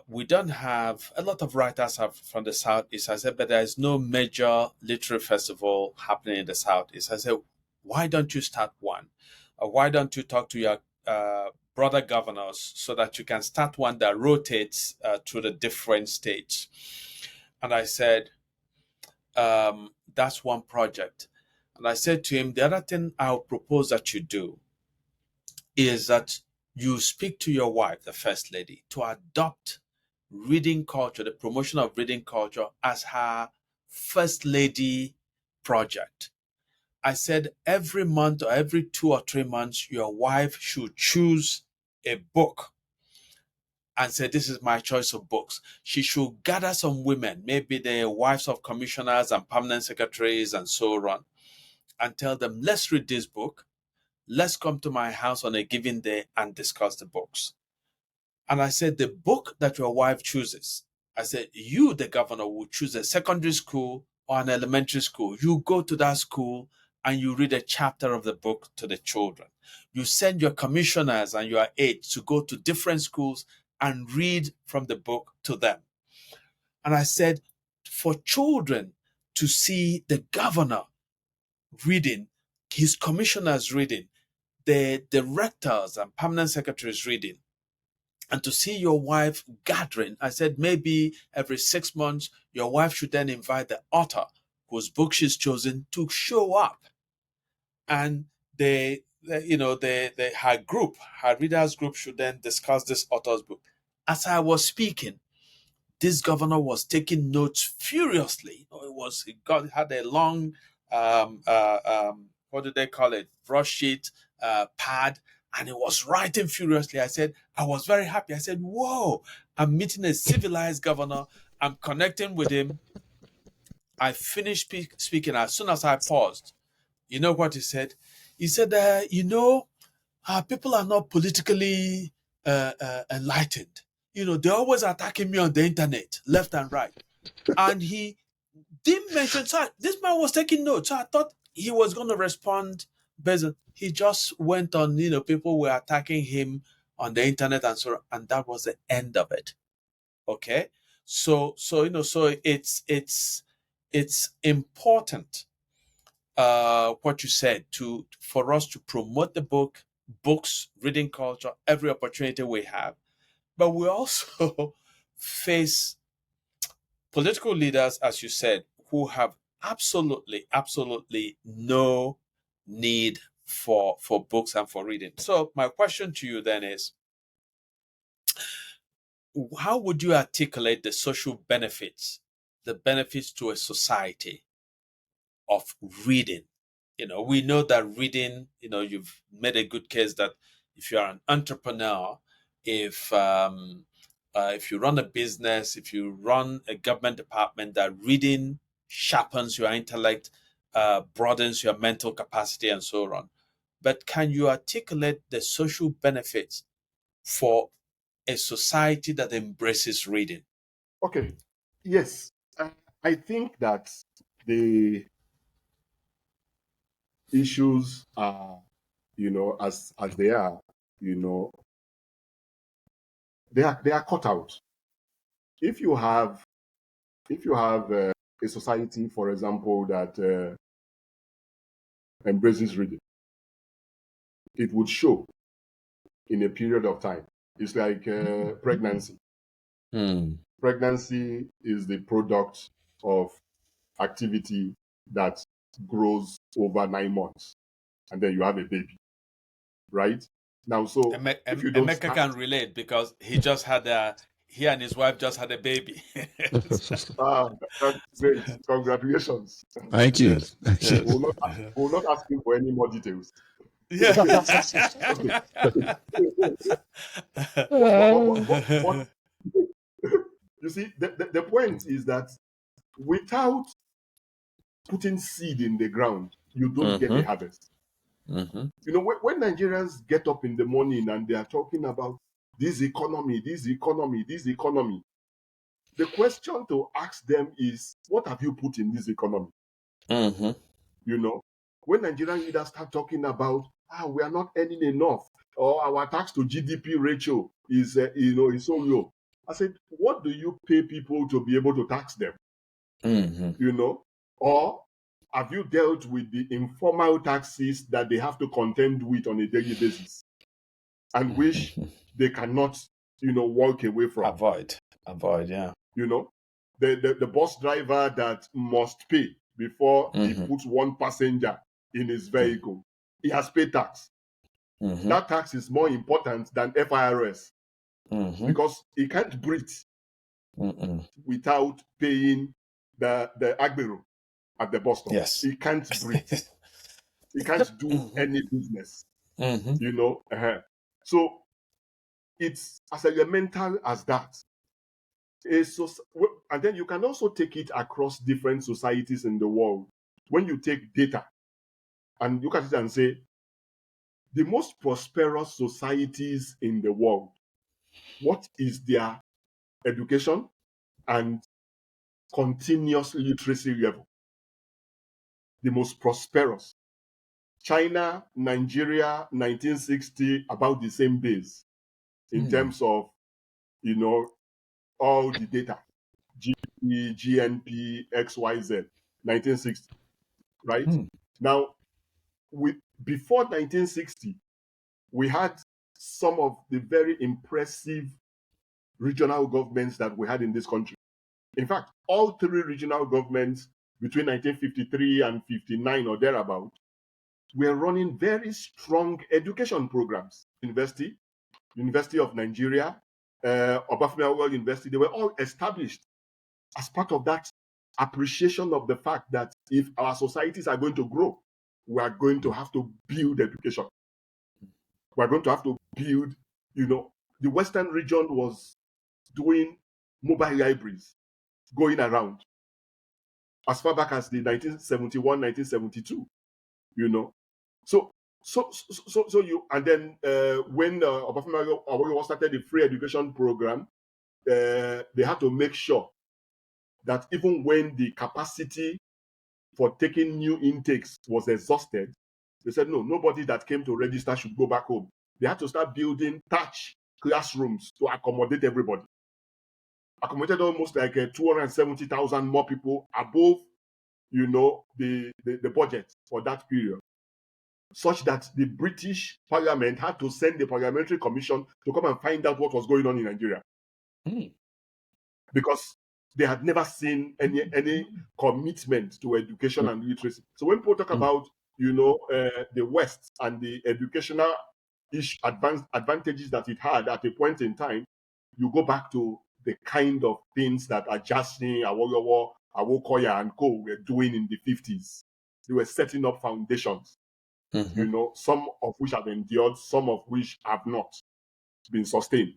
we don't have, a lot of writers are from the Southeast. I said, but there is no major literary festival happening in the Southeast. I said, why don't you start one? Or why don't you talk to your brother governors so that you can start one that rotates through the different states? And I said, that's one project. And I said to him, the other thing I'll propose that you do is that you speak to your wife, the First Lady, to adopt reading culture, the promotion of reading culture, as her First Lady project. I said every month or every 2 or 3 months, your wife should choose a book and say, this is my choice of books. She should gather some women, maybe the wives of commissioners and permanent secretaries and so on, and tell them, let's read this book. Let's come to my house on a given day and discuss the books. And I said, the book that your wife chooses, I said, you, the governor, will choose a secondary school or an elementary school. You go to that school and you read a chapter of the book to the children. You send your commissioners and your aides to go to different schools and read from the book to them. And I said, for children to see the governor reading, his commissioners reading, the directors and permanent secretaries reading, and to see your wife gathering, I said maybe every 6 months, your wife should then invite the author whose book she's chosen to show up. And her readers group should then discuss this author's book. As I was speaking, this governor was taking notes furiously. Had a long, what do they call it, brush sheet, pad, and he was writing furiously. I was very happy. I said, whoa, I'm meeting a civilized governor. I'm connecting with him. I finished speaking. As soon as I paused, you know what he said? He said, people are not politically enlightened. They're always attacking me on the internet, left and right. And he didn't mention, so this man was taking notes. So I thought he was going to respond based on, he just went on, people were attacking him on the internet and so on, and that was the end of it. Okay. So it's important, what you said, for us to promote the books, reading culture, every opportunity we have. But we also face political leaders, as you said, who have absolutely no need for books and for reading. So my question to you then is, how would you articulate the social benefits, the benefits to a society of reading? We know that reading, you've made a good case that if you're an entrepreneur, if you run a business, if you run a government department, that reading sharpens your intellect, broadens your mental capacity, and so on. But can you articulate the social benefits for a society that embraces reading? Okay. Yes. I think that the issues are, as they are, they are cut out. If you have a society, for example, that embraces reading, it would show in a period of time. It's like pregnancy. Pregnancy is the product of activity that grows over 9 months, and then you have a baby, right? Now, so if you don't Emeka can relate because he and his wife just had a baby. that's great. Congratulations. Thank you. Yes. Thank you. We'll not ask you for any more details. Yeah. Okay. But you see, the point is that without putting seed in the ground, you don't get a harvest. When Nigerians get up in the morning and they are talking about this economy, the question to ask them is, what have you put in this economy? When Nigerian leaders start talking about, we are not earning enough, or our tax to GDP ratio is so low. I said, what do you pay people to be able to tax them? Or have you dealt with the informal taxes that they have to contend with on a daily basis, and which they cannot, walk away from? Avoid, yeah. The bus driver that must pay before he puts one passenger in his vehicle, he has paid tax. That tax is more important than FIRS because he can't breathe without paying the agbero at the bus stop. Yes. He can't breathe. He can't do any business. So it's as elemental as that. And then you can also take it across different societies in the world. When you take data and look at it and say, the most prosperous societies in the world, what is their education and continuous literacy level? The most prosperous. China, Nigeria, 1960, about the same base in terms of, all the data. GDP, GNP, XYZ, 1960, right? Now, before 1960, we had some of the very impressive regional governments that we had in this country. In fact, all three regional governments between 1953 and 59 or thereabout were running very strong education programs. University of Nigeria, Obafemi Awolowo University, they were all established as part of that appreciation of the fact that if our societies are going to grow, we are going to have to build education. We're going to have to build, the Western region was doing mobile libraries going around as far back as the 1971, 1972, So So you, and then when Obafemi Awolowo started the free education program, they had to make sure that even when the capacity for taking new intakes was exhausted, they said, no, nobody that came to register should go back home. They had to start building touch classrooms to accommodate everybody. Accommodated almost like 270,000 more people above, the budget for that period, such that the British Parliament had to send the Parliamentary Commission to come and find out what was going on in Nigeria. Because they had never seen any commitment to education and literacy. So when people talk about, the West and the educational advantages that it had at a point in time, you go back to the kind of things that Ajasni, Awolowo, Awokoya, and co were doing in the 50s. They were setting up foundations, some of which have endured, some of which have not been sustained.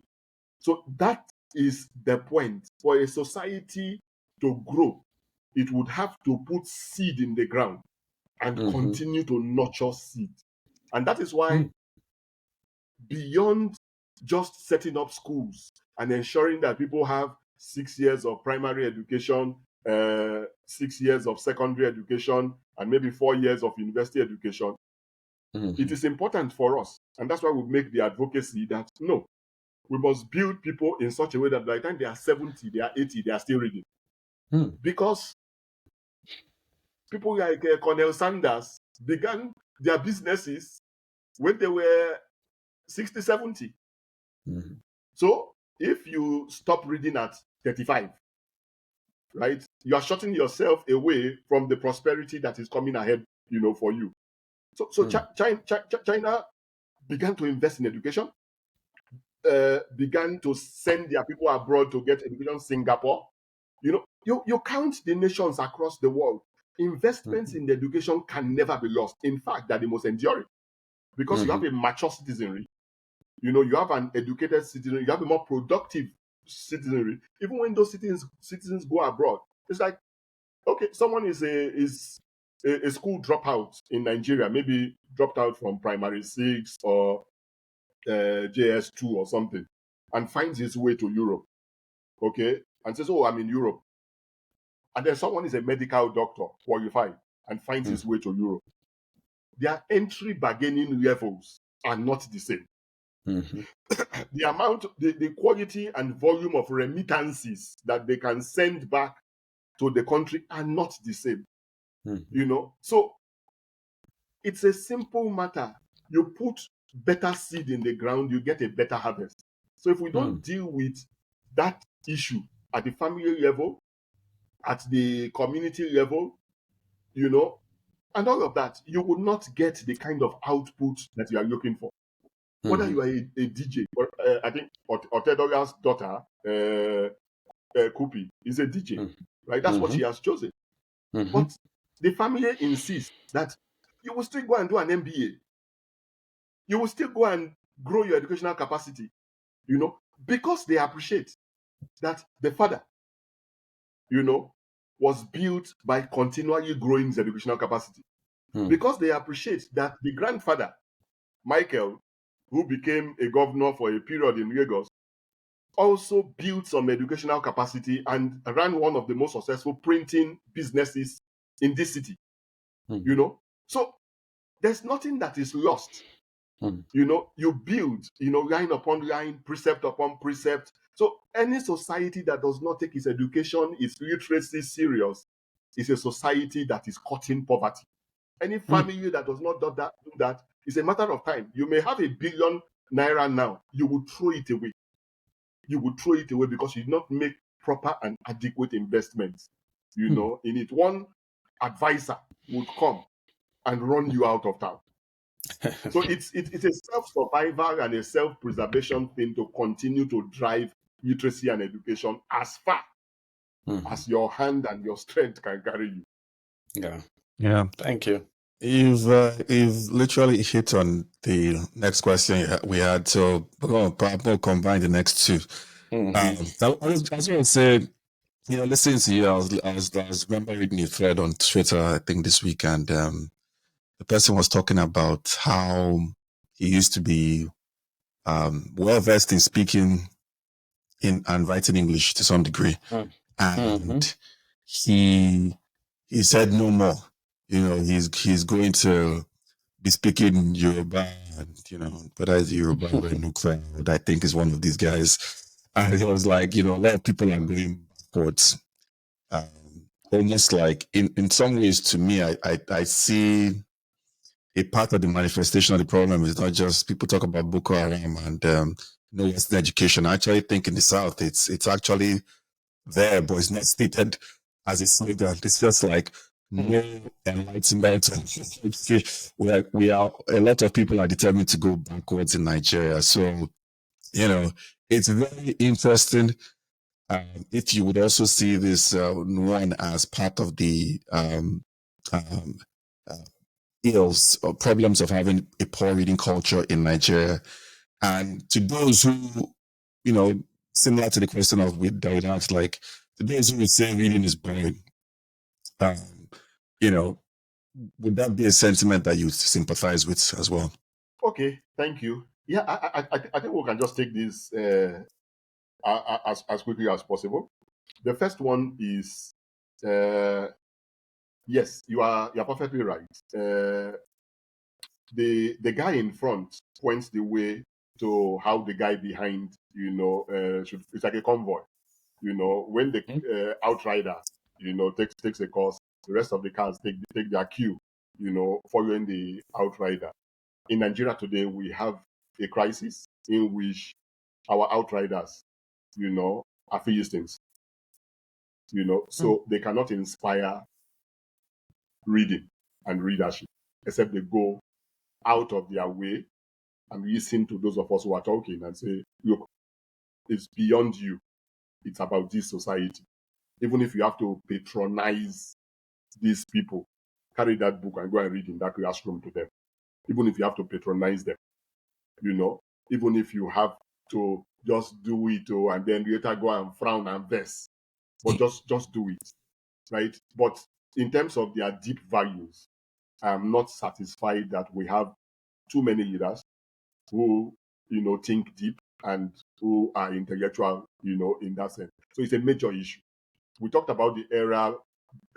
So that is the point. For a society to grow, it would have to put seed in the ground and continue to nurture seed. And that is why beyond just setting up schools and ensuring that people have 6 years of primary education, 6 years of secondary education, and maybe 4 years of university education, it is important for us. And that's why we make the advocacy that, no, we must build people in such a way that by the time they are 70, they are 80, they are still reading. Because people like Colonel Sanders began their businesses when they were 60, 70. So if you stop reading at 35, right, you are shutting yourself away from the prosperity that is coming ahead, for you. So China began to invest in education, began to send their people abroad to get education. Singapore, you count the nations across the world. Investments in education can never be lost. In fact, they're the most enduring, because you have a mature citizenry. You have an educated citizenry. You have a more productive citizenry. Even when those citizens go abroad, it's like, okay, someone is a school dropout in Nigeria, maybe dropped out from primary 6 or JS2 or something, and finds his way to Europe, okay, and says, oh, I'm in Europe. And then someone is a medical doctor, qualified, and finds his way to Europe. Their entry bargaining levels are not the same. The amount, the quality and volume of remittances that they can send back to the country are not the same. So it's a simple matter. You put better seed in the ground, you get a better harvest. So if we don't deal with that issue at the family level, at the community level, and all of that, you will not get the kind of output that you are looking for. Whether you are a DJ, or I think Otedola's daughter, Kupi, is a DJ, right? That's what she has chosen. But the family insists that you will still go and do an MBA. You will still go and grow your educational capacity, because they appreciate that the father, was built by continually growing his educational capacity. Because they appreciate that the grandfather, Michael, who became a governor for a period in Lagos, also built some educational capacity and ran one of the most successful printing businesses in this city. So there's nothing that is lost. You build, line upon line, precept upon precept. So any society that does not take its education, its literacy serious, is a society that is cutting poverty. Any family that does not do that is a matter of time. You may have ₦1 billion now. You will throw it away. You will throw it away because you did not make proper and adequate investments, in it. One advisor would come and run you out of town. So it's a self-survival and a self-preservation thing to continue to drive literacy and education as far as your hand and your strength can carry you. Yeah. Thank you. You've literally hit on the next question we had, so we'll combine the next two. As I said, listening to you, I was remember reading a thread on Twitter, I think this week, and the person was talking about how he used to be well versed in speaking in and writing English to some degree, and he said no more. He's going to be speaking Yoruba, and whether it's Yoruba or Nukwe, I think is one of these guys. And he was like, a lot of people are going backwards. Almost like in some ways, to me, I see a part of the manifestation of the problem is not just people talk about Boko Haram and no Western education. I actually think in the South, it's actually there, but it's not stated as a slogan. It's just like no enlightenment. we are a lot of people are determined to go backwards in Nigeria. So it's very interesting. If you would also see this one as part of the ills or problems of having a poor reading culture in Nigeria, and to those who, similar to the question of with David asked, like to those who would say reading is boring, would that be a sentiment that you sympathize with as well? Okay, thank you. Yeah, I think we can just take this as quickly as possible. The first one is yes, you are perfectly right. The guy in front points the way to how the guy behind, should. It's like a convoy. When the outrider, takes a course, the rest of the cars take their cue, following the outrider. In Nigeria today, we have a crisis in which our outriders, are Philistines, so they cannot inspire reading and readership except they go out of their way and listen to those of us who are talking and say, look, it's beyond you. It's about this society. Even if you have to patronize these people, carry that book and go and read in that classroom to them. Even if you have to patronize them, even if you have to just do it and then later go and frown and vex, but just do it, right? But in terms of their deep values, I'm not satisfied that we have too many leaders who, think deep and who are intellectual, in that sense. So it's a major issue. We talked about the era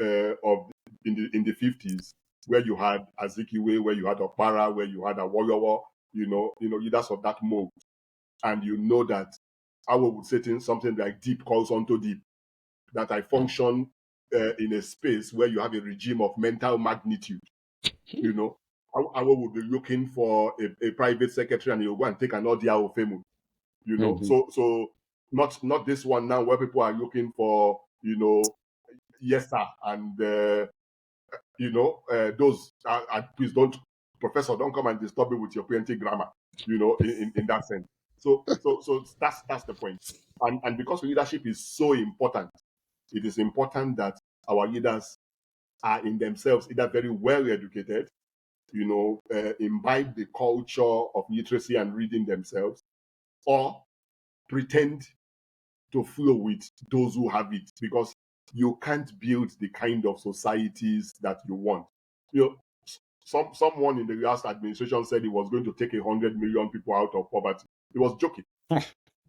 of in the 50s where you had Azikiwe, where you had Okpara, where you had Awolowo, leaders of that mode. And that I would say something like deep calls onto deep, that I function in a space where you have a regime of mental magnitude. I would be looking for a private secretary and he'll go and take an audio of him. So not this one now where people are looking for, yes sir, and those please don't, professor, don't come and disturb me with your plenty grammar, in that sense. So that's the point. And because leadership is so important, it is important that our leaders are in themselves either very well educated, imbibe the culture of literacy and reading themselves, or pretend to flow with those who have it, because you can't build the kind of societies that you want. Someone in the last administration said he was going to take 100 million people out of poverty. He was joking.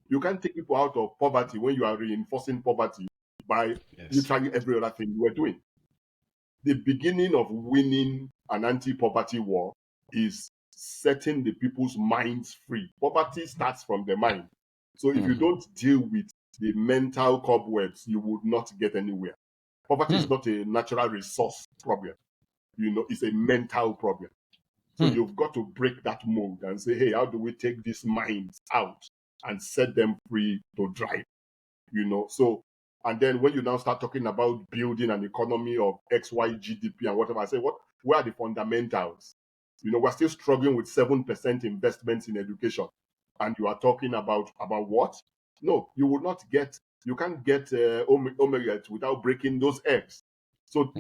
You can't take people out of poverty when you are reinforcing poverty by literally every other thing you are doing. The beginning of winning an anti-poverty war is setting the people's minds free. Poverty starts from the mind. So if you don't deal with the mental cobwebs, you would not get anywhere. Poverty is not a natural resource problem. It's a mental problem. So you've got to break that mold and say, hey, how do we take these minds out and set them free to drive? So, and then when you now start talking about building an economy of XY GDP and whatever, I say, where are the fundamentals? We're still struggling with 7% investments in education. And you are talking about what? No, you can't get omelette without breaking those eggs. So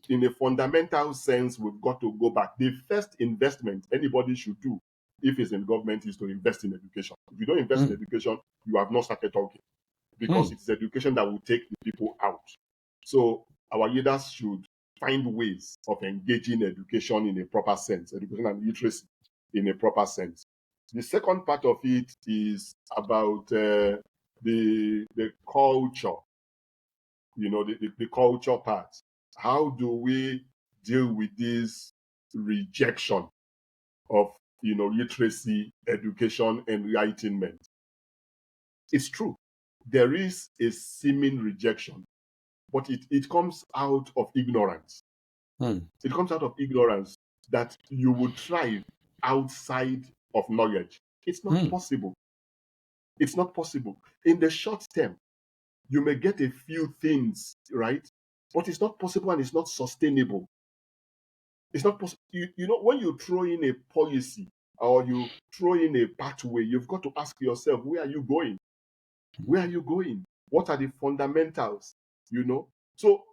in a fundamental sense, we've got to go back. The first investment anybody should do if it's in government is to invest in education. If you don't invest in education, you have not started talking, because it's education that will take the people out. So our leaders should find ways of engaging education in a proper sense, education and literacy in a proper sense. The second part of it is about the culture, the culture part. How do we deal with this rejection of literacy, education, enlightenment? It's true. There is a seeming rejection, but it comes out of ignorance. It comes out of ignorance that you would thrive outside of knowledge. It's not possible. It's not possible. In the short term, you may get a few things, right? But it's not possible and it's not sustainable. It's not possible. When you throw in a policy or you throw in a pathway, you've got to ask yourself, where are you going? Where are you going? What are the fundamentals? So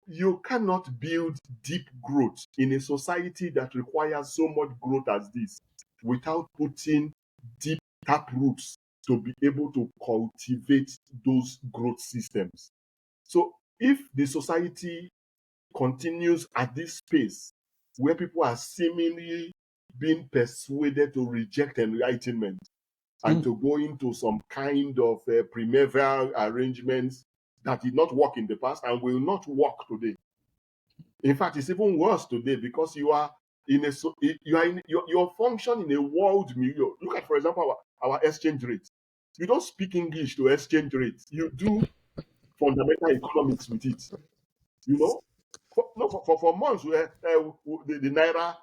you cannot build deep growth in a society that requires so much growth as this without putting deep tap roots to be able to cultivate those growth systems. So if the society continues at this pace where people are seemingly being persuaded to reject enlightenment and to go into some kind of primeval arrangements that did not work in the past and will not work today. In fact, it's even worse today because you are in your function in a world milieu. Look at, for example, our exchange rate. You don't speak English to exchange rate. You do fundamental economics with it. For months where the naira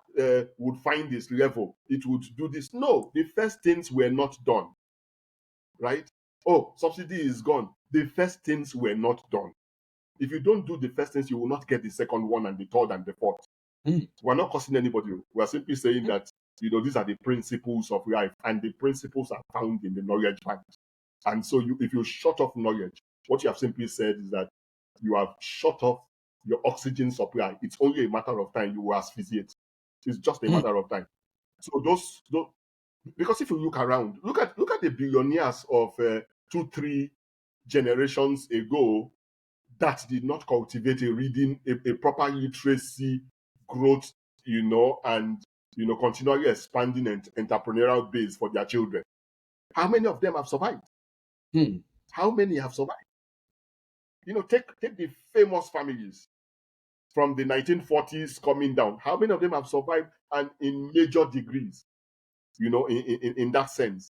would find this level, it would do this. No, the first things were not done. Right? Oh, subsidy is gone. The first things were not done. If you don't do the first things, you will not get the second one and the third and the fourth. We're not cursing anybody. We're simply saying that these are the principles of life, and the principles are found in the knowledge bank. And so if you shut off knowledge, what you have simply said is that you have shut off your oxygen supply. It's only a matter of time you will asphyxiate. It's just a matter of time. So those because if you look around, look at the billionaires of 2-3 generations ago that did not cultivate a proper literacy growth, and continually expanding entrepreneurial base for their children. How many of them have survived? How many have survived? Take the famous families from the 1940s coming down. How many of them have survived and in major degrees? In that sense.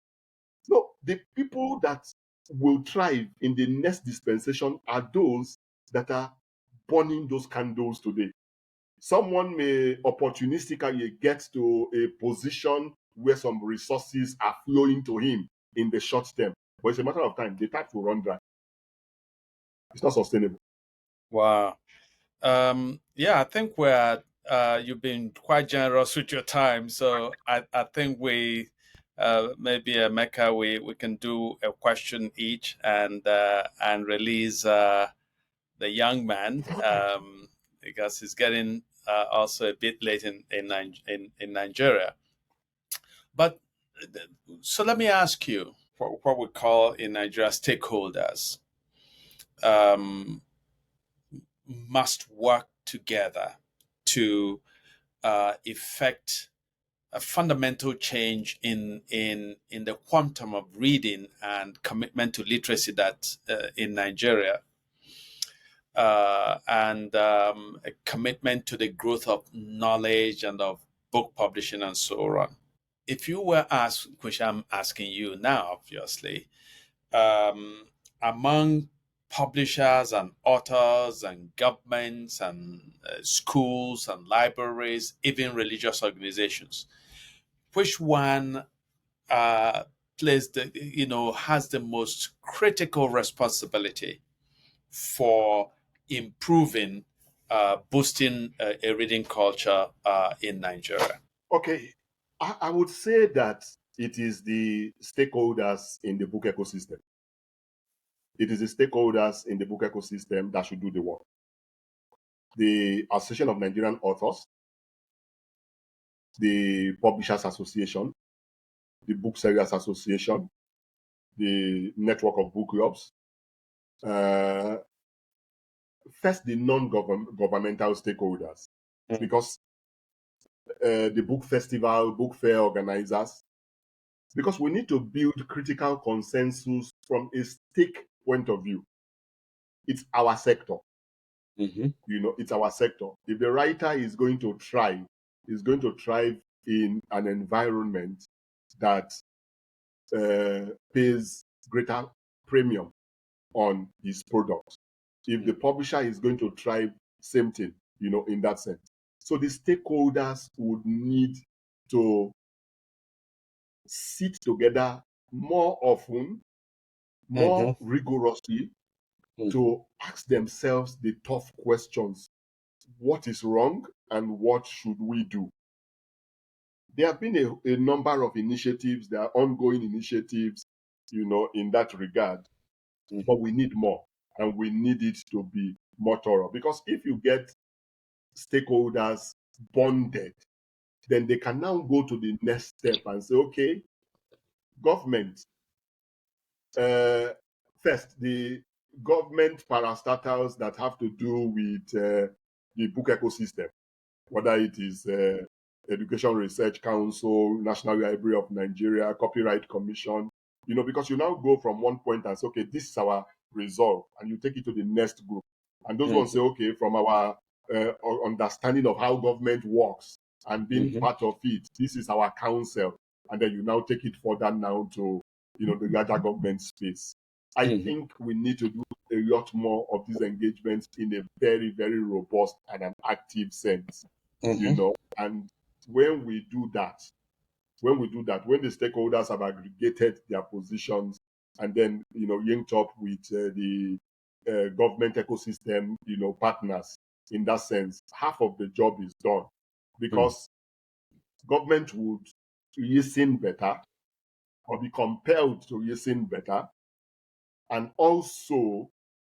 No, the people that will thrive in the next dispensation are those that are burning those candles today. Someone may opportunistically get to a position where some resources are flowing to him in the short term, but it's a matter of time. The tap will run dry. It's not sustainable. Wow. I think you've been quite generous with your time. So I think we maybe Emeka, we can do a question each and release the young man because he's getting also a bit late in Nigeria. But so let me ask you what we call in Nigeria stakeholders. Must work together to effect a fundamental change in the quantum of reading and commitment to literacy that in Nigeria, and a commitment to the growth of knowledge and of book publishing and so on. If you were asked, which I'm asking you now, obviously, among publishers and authors and governments and schools and libraries, even religious organizations, which one has the most critical responsibility for improving, boosting a reading culture in Nigeria? Okay, I would say that it is the stakeholders in the book ecosystem. It is the stakeholders in the book ecosystem that should do the work. The Association of Nigerian Authors, the Publishers Association, the Booksellers Association, the Network of Book Clubs, first the non-governmental stakeholders, because the book festival, book fair organizers, because we need to build critical consensus from a stake point of view. It's our sector. It's our sector. If the writer is going to thrive in an environment that pays greater premium on his product. If the publisher is going to thrive, same thing, in that sense. So the stakeholders would need to sit together more often, more rigorously, to ask themselves the tough questions. What is wrong and what should we do? There have been a number of initiatives, there are ongoing initiatives, in that regard, but we need more, and we need it to be more thorough. Because if you get stakeholders bonded, then they can now go to the next step and say, okay, government, first, the government parastatals that have to do with the book ecosystem, whether it is Education Research Council, National Library of Nigeria, Copyright Commission, because you now go from one point and say, okay, this is our resolve, and you take it to the next group. And those ones say, okay, from our understanding of how government works and being part of it, this is our council. And then you now take it further now to, the larger government space. I think we need to do a lot more of these engagements in a very, very robust and an active sense, and when we do that, when the stakeholders have aggregated their positions and then, linked up with the government ecosystem, partners, in that sense, half of the job is done, because government would listen better or be compelled to listen better. And also,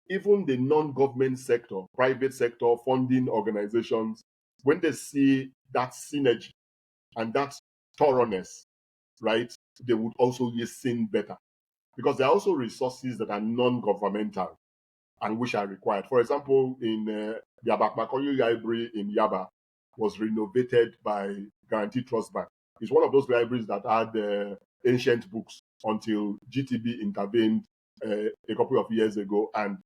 even the non-government sector, private sector, funding organizations, when they see that synergy and that thoroughness, right, they would also listen better. Because there are also resources that are non-governmental and which are required. For example, in the Abakmakoli Library in Yaba was renovated by Guarantee Trust Bank. It's one of those libraries that had ancient books until GTB intervened a couple of years ago and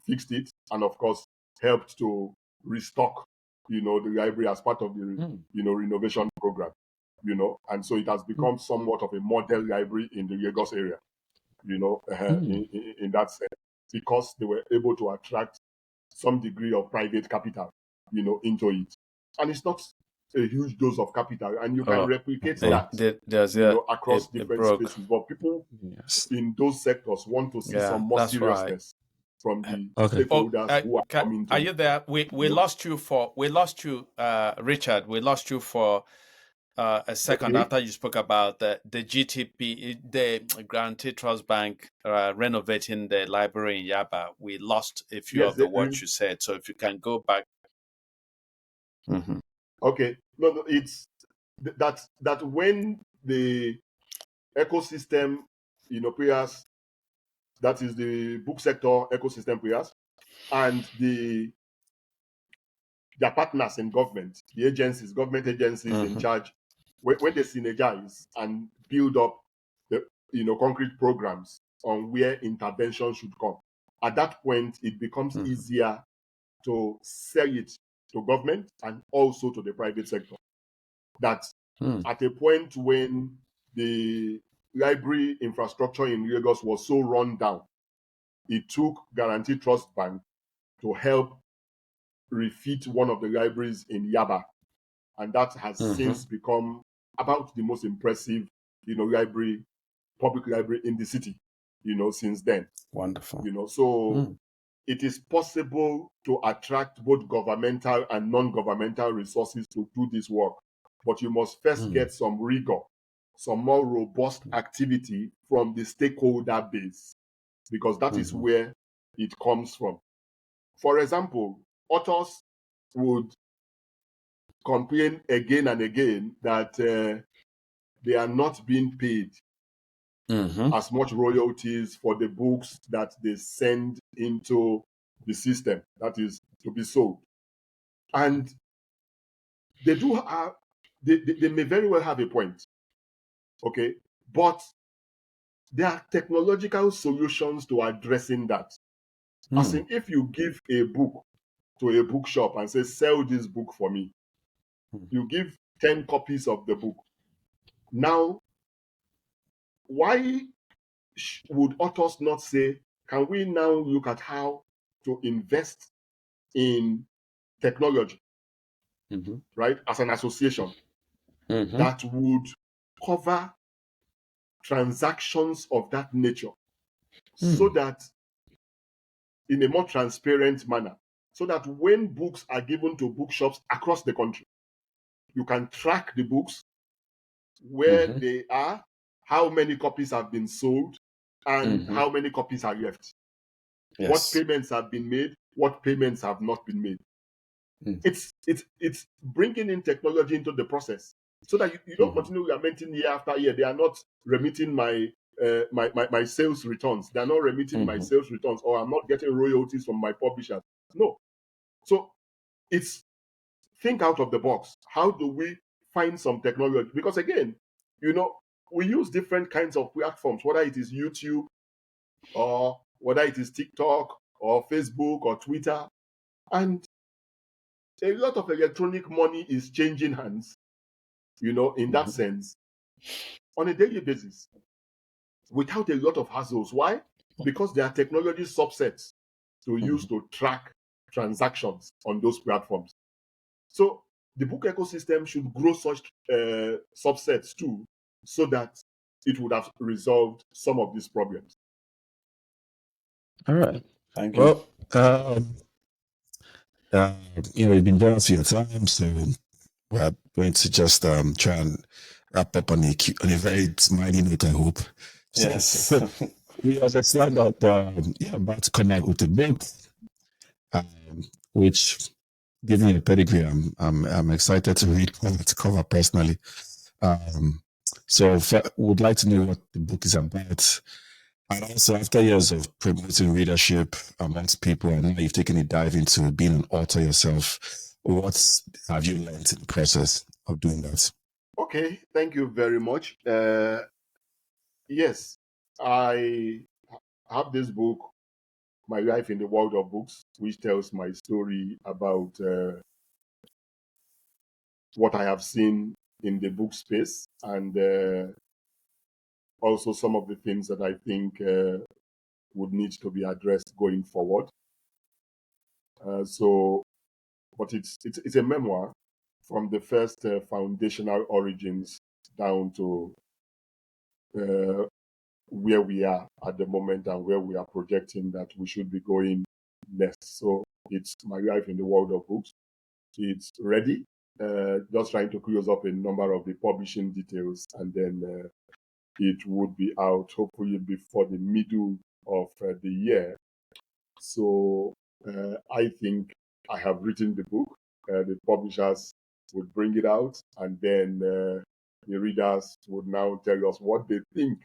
fixed it, and of course helped to restock, the library as part of the renovation program. And so it has become somewhat of a model library in the Lagos area, in that sense, because they were able to attract some degree of private capital, into it. And it's not a huge dose of capital, and you can replicate that across different spaces. But people in those sectors want to see some more seriousness from the stakeholders who are coming to. Are you there? We lost you, Richard. We lost you for a second after you spoke about the GTP, the Guarantee Trust Bank renovating the library in Yaba. We lost a few of the words you said. So if you can go back. Okay. No, it's that when the ecosystem, players, that is the book sector ecosystem players, and their partners in government, the agencies, government agencies in charge, when they synergize and build up the concrete programs on where intervention should come, at that point it becomes easier to sell it to government and also to the private sector. That at a point when the library infrastructure in Lagos was so run down, it took Guarantee Trust Bank to help refit one of the libraries in Yaba, and that has since become about the most impressive, public library in the city, since then. Wonderful. So it is possible to attract both governmental and non-governmental resources to do this work, but you must first get some rigor, some more robust activity from the stakeholder base, because that is where it comes from. For example, authors would complain again and again that they are not being paid as much royalties for the books that they send into the system that is to be sold. And they do have, they may very well have a point, okay? But there are technological solutions to addressing that. As in, if you give a book to a bookshop and say, sell this book for me, you give 10 copies of the book. Now, why would authors not say, can we now look at how to invest in technology, right, as an association that would cover transactions of that nature so that in a more transparent manner, so that when books are given to bookshops across the country, you can track the books, where they are, how many copies have been sold, and how many copies are left. Yes. What payments have been made, what payments have not been made. It's bringing in technology into the process so that you don't continue lamenting year after year. They are not remitting my sales returns. They are not remitting my sales returns, or I'm not getting royalties from my publishers. No. So it's think out of the box. How do we find some technology? Because again, we use different kinds of platforms, whether it is YouTube or whether it is TikTok or Facebook or Twitter. And a lot of electronic money is changing hands, in that sense, on a daily basis, without a lot of hassles. Why? Because there are technology subsets to use to track transactions on those platforms. So the book ecosystem should grow such subsets too, so that it would have resolved some of these problems. All right. Thank you. Well, you've been there for your time, so we're going to just try and wrap up on a very smiley note, I hope. Yes. We understand that you're about to connect with the book, which, given your pedigree, I'm excited to read cover to cover personally. So would like to know what the book is about. And also, after years of promoting readership amongst people, and now you've taken a dive into being an author yourself, what have you learned in the process of doing that? Okay, thank you very much. Yes, I have this book, My Life in the World of Books, which tells my story about what I have seen in the book space, and also some of the things that I think would need to be addressed going forward. But it's a memoir from the first foundational origins down to where we are at the moment and where we are projecting that we should be going next. So it's My Life in the World of Books. It's ready. Just trying to close up a number of the publishing details, and then it would be out hopefully before the middle of the year. So I think I have written the book. The publishers would bring it out, and then the readers would now tell us what they think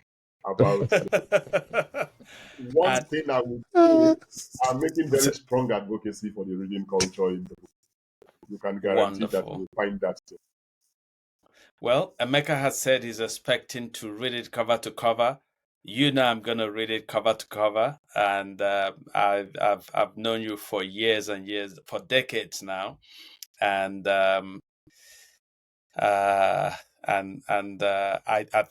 about it. One thing I would say, I'm making very strong advocacy for the reading culture in the book. You can guarantee that you will find that. Well, Emeka has said he's expecting to read it cover to cover. I'm going to read it cover to cover, and I've known you for years and years, for decades now, and I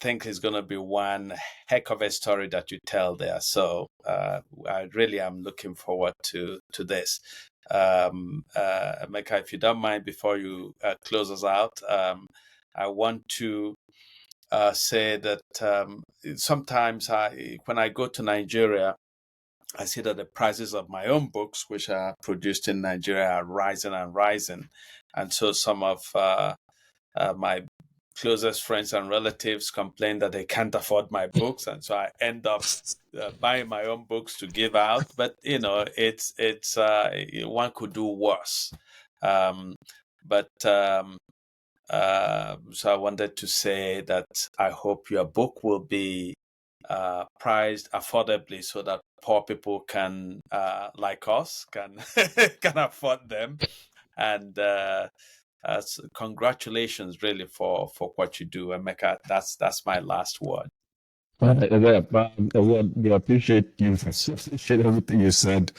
think it's going to be one heck of a story that you tell there. So I really am looking forward to this. Emeka, if you don't mind, before you close us out, I want to say that sometimes when I go to Nigeria, I see that the prices of my own books, which are produced in Nigeria, are rising and rising. And so some of my closest friends and relatives complain that they can't afford my books. And so I end up buying my own books to give out. But, it's one could do worse. So I wanted to say that I hope your book will be priced affordably so that poor people can, like us, can can afford them. And congratulations, really, for what you do, Emeka. That's my last word. We appreciate you. Appreciate everything you said.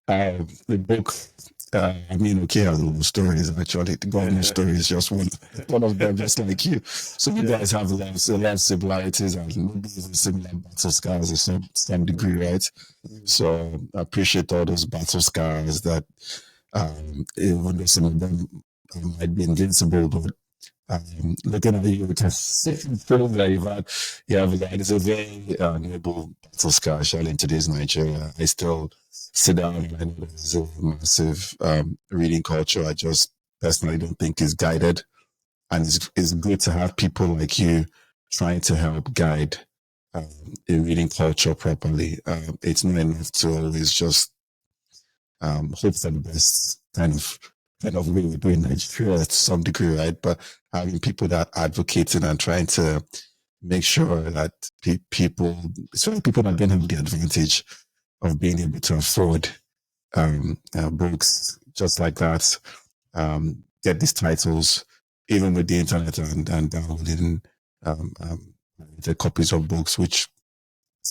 The book, I mean, okay, has a lot of stories. Actually, the government story is just one of them, just like you. So you guys have a lot of similarities and maybe even similar battle scars to some degree, right? So I appreciate all those battle scars that, even though some of them might be invincible, but looking at you, because film that you have like, it's a very noble battle scar, actually, in today's Nigeria. I still sit down and I know there's a massive reading culture. I just personally don't think is guided, and it's good to have people like you trying to help guide a reading culture properly. It's not enough to always just hope for the best kind of way we do in Nigeria to some degree, right? But having people that are advocating and trying to make sure that people, especially people that don't have the advantage of being able to afford books just like that, get these titles, even with the internet and downloading the copies of books, which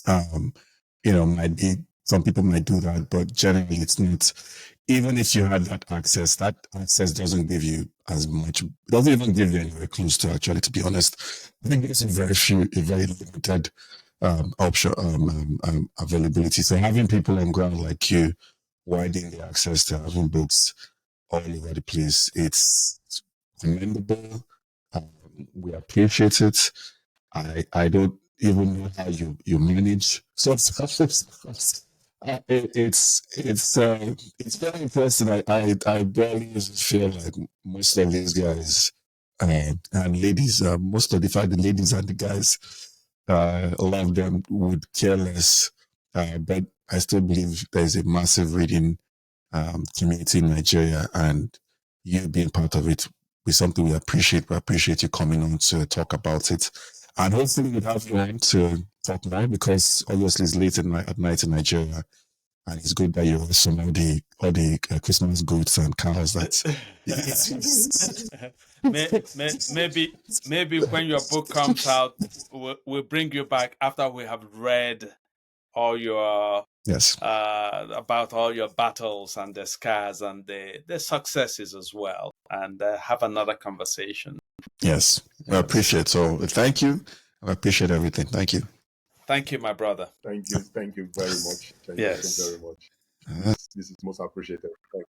might be, some people might do that, but generally it's not. Even if you had that access doesn't give you as much, doesn't even give you anywhere close to, actually, to be honest. I think it's a very limited option, availability. So having people on ground like you widening the access to having books all over the place, it's commendable. We appreciate it. I don't even know how you manage such stuff. It's very interesting. I barely feel like most of these guys and ladies, most of the ladies and the guys, a lot of them would care less. But I still believe there's a massive reading community in Nigeria, and you being part of it is something we appreciate. We appreciate you coming on to talk about it. And hopefully we'll have you on to talk now, because obviously it's late at night in Nigeria, and it's good that you also know all the Christmas goods and cars that. Maybe when your book comes out, we'll bring you back after we have read all your about all your battles and the scars and the successes as well, and have another conversation. Yes, I appreciate it. So thank you. I appreciate everything. Thank you. Thank you, my brother. Thank you very much. Thank you so very much. This is most appreciated. Thank you.